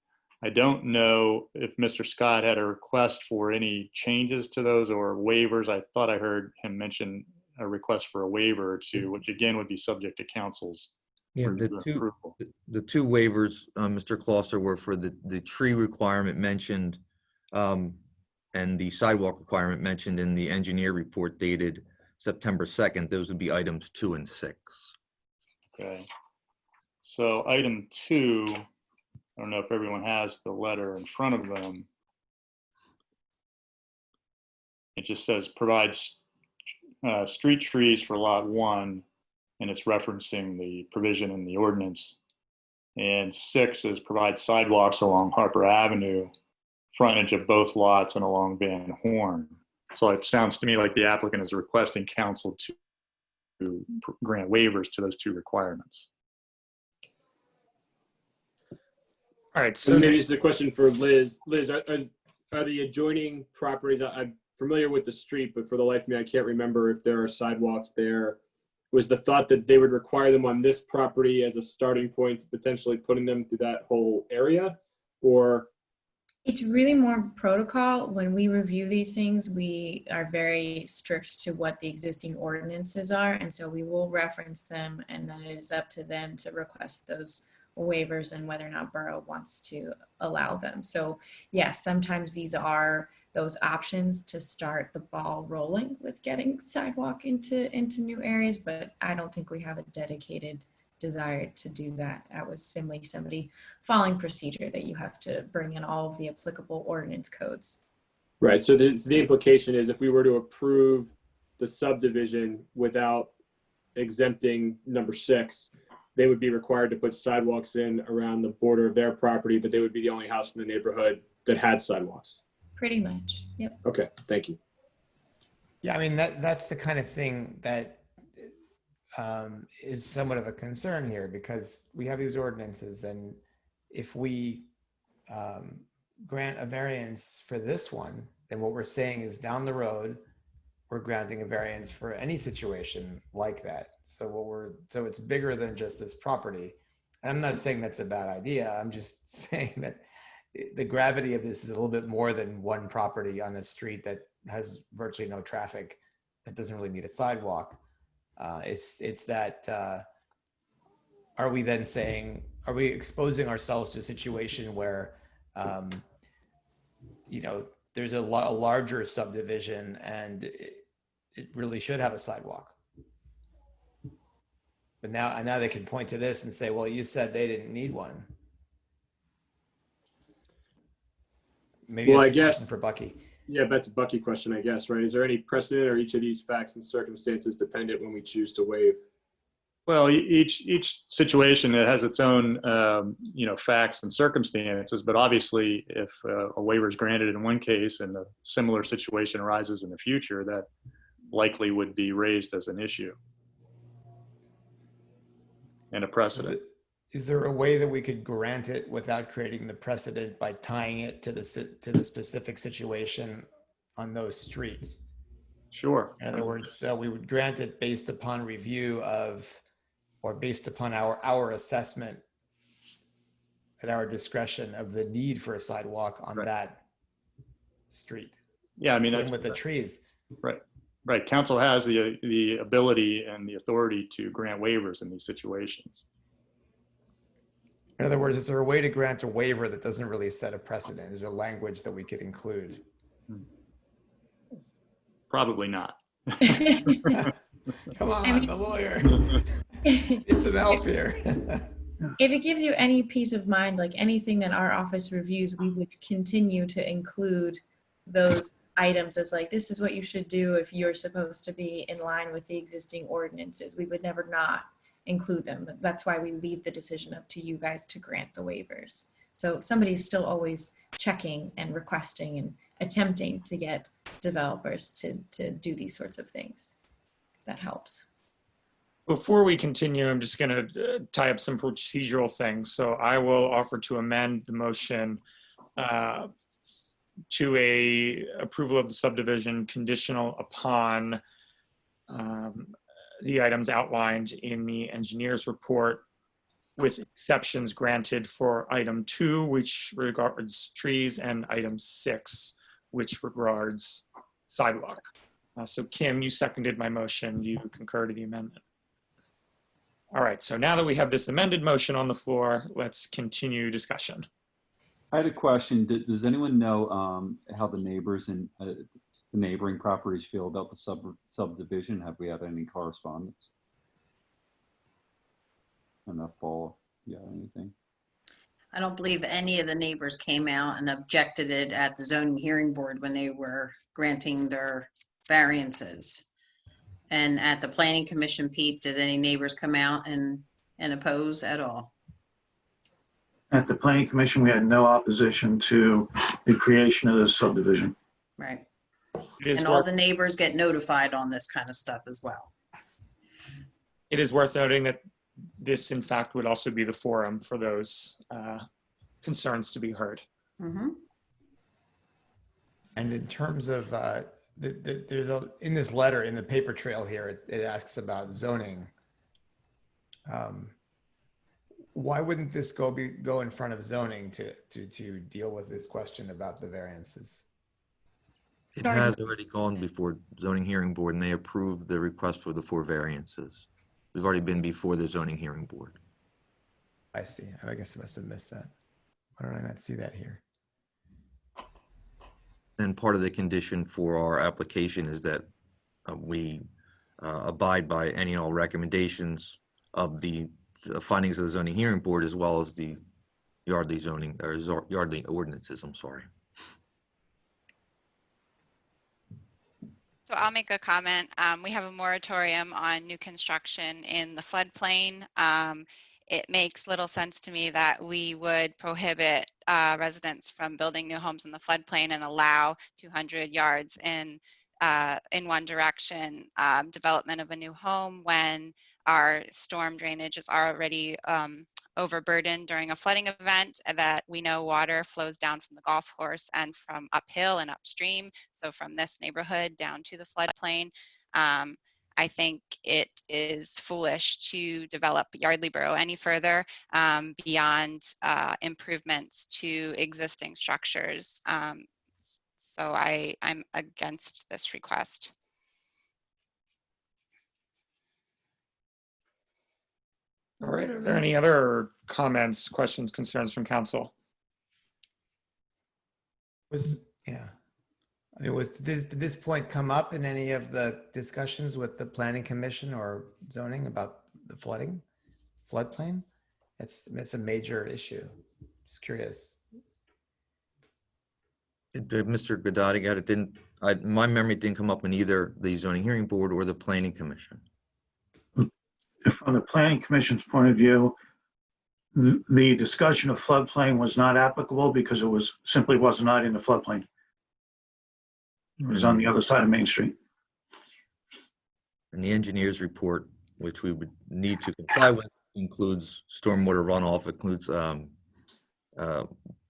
I don't know if Mr. Scott had a request for any changes to those or waivers. I thought I heard him mention a request for a waiver or two, which again would be subject to council's approval. The two waivers, Mr. Closser, were for the tree requirement mentioned and the sidewalk requirement mentioned in the engineer report dated September 2nd. Those would be items 2 and 6. Okay. So item 2, I don't know if everyone has the letter in front of them. It just says provides street trees for lot 1, and it's referencing the provision in the ordinance. And 6 is provide sidewalks along Harper Avenue, frontage of both lots and along Van Horn. So it sounds to me like the applicant is requesting council to grant waivers to those 2 requirements. All right, so So maybe this is a question for Liz. Liz, are the adjoining properties, I'm familiar with the street, but for the life of me, I can't remember if there are sidewalks there. Was the thought that they would require them on this property as a starting point to potentially putting them through that whole area? Or It's really more protocol. When we review these things, we are very strict to what the existing ordinances are. And so we will reference them, and then it is up to them to request those waivers and whether or not borough wants to allow them. So yeah, sometimes these are those options to start the ball rolling with getting sidewalk into new areas, but I don't think we have a dedicated desire to do that. That was simply somebody following procedure that you have to bring in all of the applicable ordinance codes. right, so the implication is if we were to approve the subdivision without exempting number 6, they would be required to put sidewalks in around the border of their property, but they would be the only house in the neighborhood that had sidewalks. Pretty much, yep. Okay, thank you. Yeah, I mean, that's the kind of thing that is somewhat of a concern here, because we have these ordinances, and if we grant a variance for this one, then what we're saying is down the road, we're granting a variance for any situation like that. So it's bigger than just this property. And I'm not saying that's a bad idea. I'm just saying that the gravity of this is a little bit more than one property on a street that has virtually no traffic, that doesn't really need a sidewalk. It's that, are we then saying, are we exposing ourselves to a situation where, you know, there's a larger subdivision and it really should have a sidewalk? But now they can point to this and say, well, you said they didn't need one. Maybe Well, that's I a guess question for Bucky. Yeah, that's a Bucky question, I guess, right? Is there any precedent or each of these facts and circumstances dependent when we choose to waive? Well, each situation has its own, you know, facts and circumstances. But obviously, if a waiver is granted in one case and a similar situation arises in the future, that likely would be raised as an issue and a precedent. Is there a way that we could grant it without creating the precedent by tying it to the specific situation on those streets? Sure. In other words, we would grant it based upon review of, or based upon our assessment at our discretion of the need for a sidewalk on that street. Yeah, I mean, same that's with the trees. Right. Right. Council has the ability and the authority to grant waivers in these situations. In other words, is there a way to grant a waiver that doesn't really set a precedent? Is there language that we could include? Probably not. Come on, the lawyer. Get some help here. If it gives you any peace of mind, like anything that our office reviews, we would continue to include those items as like, this is what you should do if you're supposed to be in line with the existing ordinances. We would never not include them. But that's why we leave the decision up to you guys to grant the waivers. So somebody's still always checking and requesting and attempting to get developers to do these sorts of things. If that helps. Before we continue, I'm just going to tie up some procedural things. So I will offer to amend the motion to a approval of the subdivision conditional upon the items outlined in the engineer's report, with exceptions granted for item 2, which regards trees, and item 6, which regards sidewalk. So Kim, you seconded my motion. You concur to the amendment. All right, so now that we have this amended motion on the floor, let's continue discussion. I had a question. Does anyone know how the neighbors and the neighboring properties feel about the subdivision? Have we had any correspondence? Enough, Paul, yeah, anything? I don't believe any of the neighbors came out and objected it at the zoning hearing board when they were granting their variances. And at the planning commission, Pete, did any neighbors come out and oppose at all? At the planning commission, we had no opposition to the creation of this subdivision. Right. And all the neighbors get notified on this kind of stuff as well. It is worth noting that this, in fact, would also be the forum for those concerns to be heard. Mm-hmm. And in terms of, there's in this letter, in the paper trail here, it asks about zoning. Why wouldn't this go in front of zoning to deal with this question about the variances? It has already gone before zoning hearing board, and they approved the request for the 4 variances. We've already been before the zoning hearing board. I see. I guess I must have missed that. Why don't I not see that here? And part of the condition for our application is that we abide by any and all recommendations of the findings of the zoning hearing board, as well as the Yardley zoning, or Yardley ordinances, I'm sorry. So I'll make a comment. We have a moratorium on new construction in the floodplain. It makes little sense to me that we would prohibit residents from building new homes in the floodplain and allow 200 yards in one direction development of a new home when our storm drainage is already overburdened during a flooding event, that we know water flows down from the golf course and from uphill and upstream. So from this neighborhood down to the floodplain. I think it is foolish to develop Yardley Borough any further beyond improvements to existing structures. So I'm against this request. All right, are there any other comments, questions, concerns from council? Did this point come up in any of the discussions with the planning commission or zoning about the floodplain? It's a major issue. Just curious. Mr. Godati got it. My memory didn't come up in either the zoning hearing board or the planning commission. From the planning commission's point of view, the discussion of floodplain was not applicable because it simply was not in the floodplain. It was on the other side of Main Street. And the engineer's report, which we would need to comply with, includes stormwater runoff, includes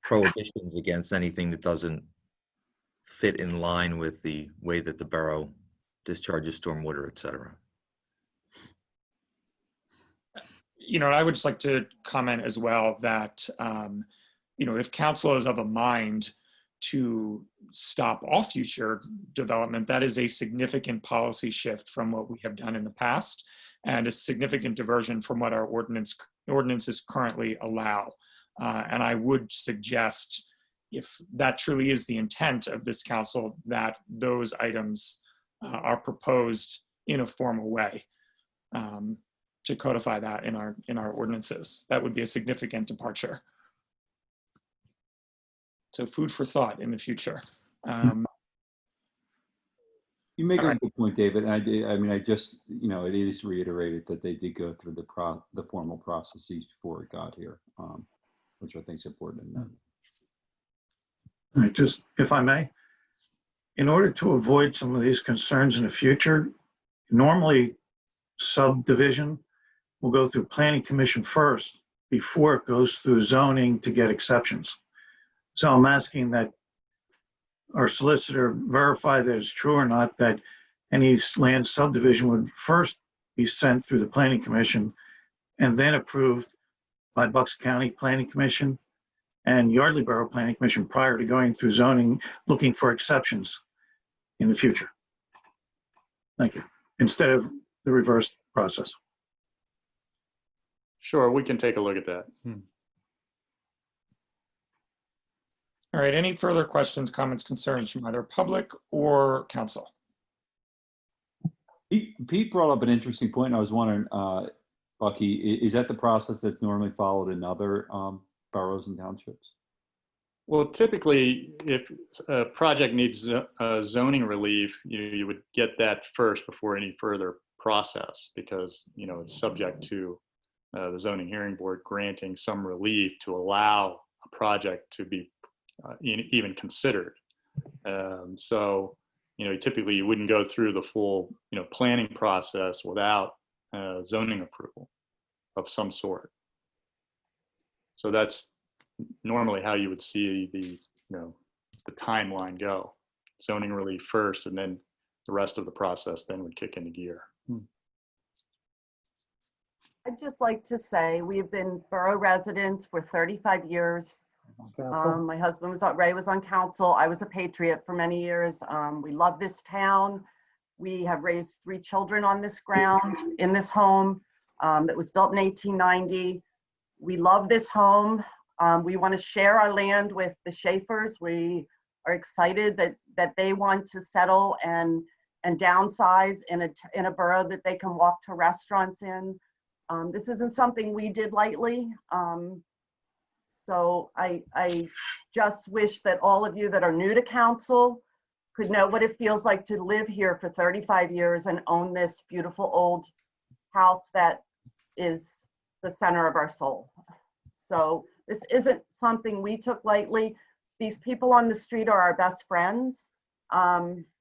prohibitions against anything that doesn't fit in line with the way that the borough discharges stormwater, et cetera. I would just like to comment as well that, if council is of a mind to stop all future development, that is a significant policy shift from what we have done in the past and a significant diversion from what our ordinances currently allow. And I would suggest, if that truly is the intent of this council, that those items are proposed in a formal way. To codify that in our ordinances. That would be a significant departure. So food for thought in the future. You make a good point, David. And I just, it is reiterated that they did go through the formal processes before it got here, which I think is important to note. All right, just, if I may, in order to avoid some of these concerns in the future, normally subdivision will go through planning commission first before it goes through zoning to get exceptions. So I'm asking that our solicitor verify that it's true or not that any land subdivision would first be sent through the planning commission and then approved by Bucks County Planning Commission and Yardley Borough Planning Commission prior to going through zoning, looking for exceptions in the future. Thank you. Instead of the reverse process. Sure, we can take a look at that. All right, any further questions, comments, concerns from either public or council? Pete brought up an interesting point. I was wondering, Bucky, is that the process that's normally followed in other boroughs and townships? Well, typically, if a project needs zoning relief, you would get that first before any further process, because it's subject to the zoning hearing board granting some relief to allow a project to be even considered. So typically you wouldn't go through the full planning process without zoning approval of some sort. So that's normally how you would see the timeline go. Zoning relief first, and then the rest of the process then would kick into gear. I'd just like to say we've been borough residents for 35 years. My husband Ray was on council. I was a patriot for many years. We love this town. We have raised 3 children on this ground, in this home. It was built in 1890. We love this home. We want to share our land with the Schaefers. We are excited that they want to settle and downsize in a borough that they can walk to restaurants in. This isn't something we did lightly. So I just wish that all of you that are new to council could know what it feels like to live here for 35 years and own this beautiful old house that is the center of our soul. So this isn't something we took lightly. These people on the street are our best friends.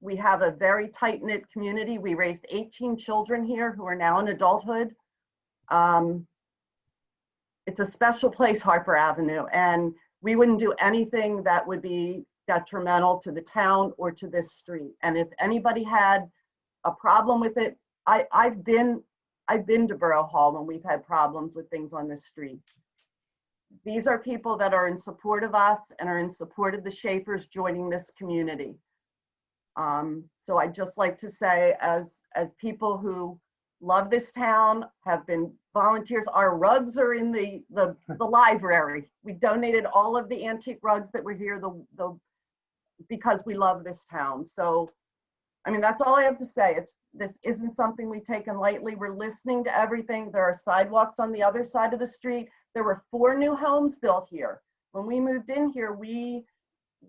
We have a very tight-knit community. We raised 18 children here who are now in adulthood. It's a special place, Harper Avenue, and we wouldn't do anything that would be detrimental to the town or to this street. And if anybody had a problem with it, I've been to Borough Hall when we've had problems with things on the street. These are people that are in support of us and are in support of the Schaefers joining this community. So I'd just like to say, as people who love this town, have been volunteers, our rugs are in the library. We donated all of the antique rugs that were here because we love this town. So, I mean, that's all I have to say. This isn't something we've taken lightly. We're listening to everything. There are sidewalks on the other side of the street. There were 4 new homes built here. When we moved in here, we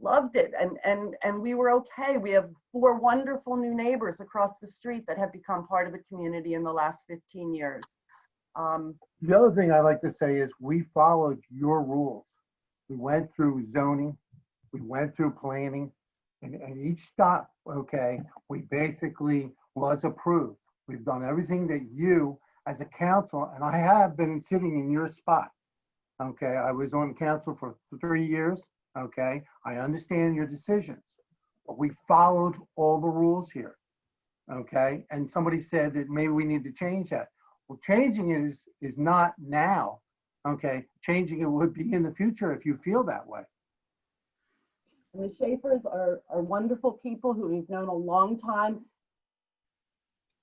loved it and we were okay. We have 4 wonderful new neighbors across the street that have become part of the community in the last 15 years. The other thing I'd like to say is we followed your rules. We went through zoning, we went through planning, and each stop, okay, we basically was approved. We've done everything that you as a council, and I have been sitting in your spot. Okay, I was on council for 3 years. Okay, I understand your decisions, but we followed all the rules here. Okay, and somebody said that maybe we need to change that. Well, changing it is not now. Okay, changing it would be in the future if you feel that way. And the Schaefers are wonderful people who we've known a long time.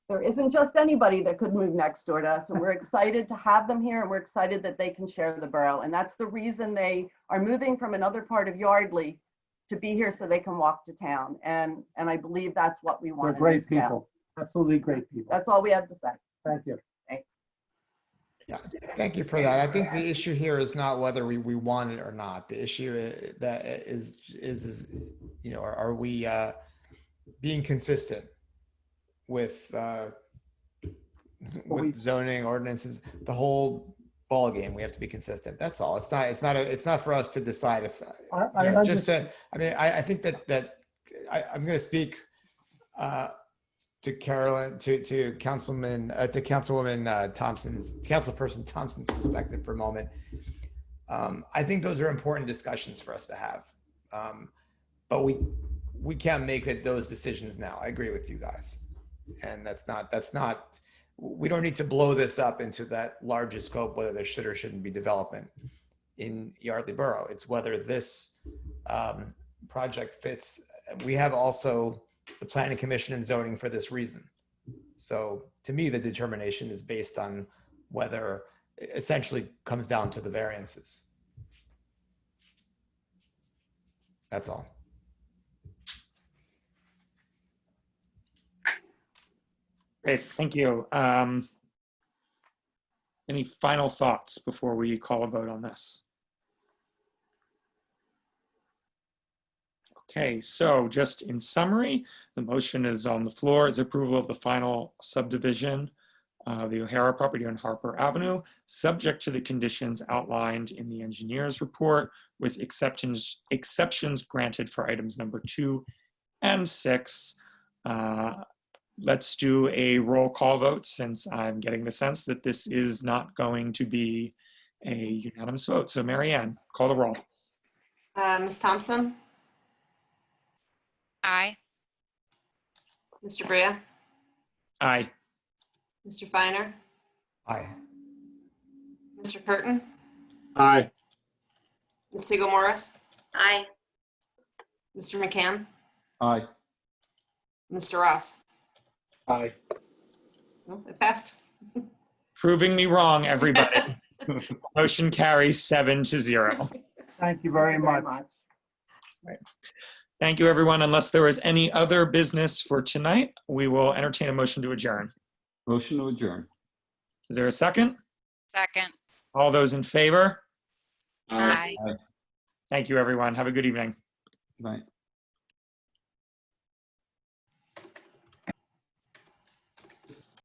There isn't just anybody that could move next door to us, and we're excited to have them here, and we're excited that they can share the borough. And that's the reason they are moving from another part of Yardley to be here so they can walk to town. And I believe that's what we want. They're great people, absolutely great people. That's all we have to say. Thank you. Yeah, thank you for that. I think the issue here is not whether we want it or not. The issue is you know, are we being consistent with zoning ordinances, the whole ball game? We have to be consistent. That's all. It's not for us to decide if I think that I'm going to speak to Carolyn, to Councilwoman Councilperson Thompson's perspective for a moment. I think those are important discussions for us to have, but we can't make those decisions now. I agree with you guys, and that's not. We don't need to blow this up into that larger scope, whether there should or shouldn't be development in Yardley Borough. It's whether this project fits. We have also the Planning Commission and zoning for this reason. So to me, the determination is based on whether it essentially comes down to the variances. That's all. Great, thank you. Any final thoughts before we call a vote on this? Okay, so just in summary, the motion is on the floor. It's approval of the final subdivision, the O'Hara property on Harper Avenue, subject to the conditions outlined in the engineer's report, with exceptions granted for items number 2 and 6. Let's do a roll call vote, since I'm getting the sense that this is not going to be a unanimous vote. So Mary Ann, call the roll. Ms. Thompson? Aye. Mr. Brea? Aye. Mr. Feiner? Aye. Mr. Curtin? Aye. Ms. Siegel Morris? Aye. Mr. McCann? Aye. Mr. Ross? Aye. Well, it passed. Proving me wrong, everybody. Motion carries 7-0. Thank you very much. Right. Thank you, everyone. Unless there is any other business for tonight, we will entertain a motion to adjourn. Motion to adjourn. Is there a second? Second. All those in favor? Aye. Thank you, everyone. Have a good evening. Good night.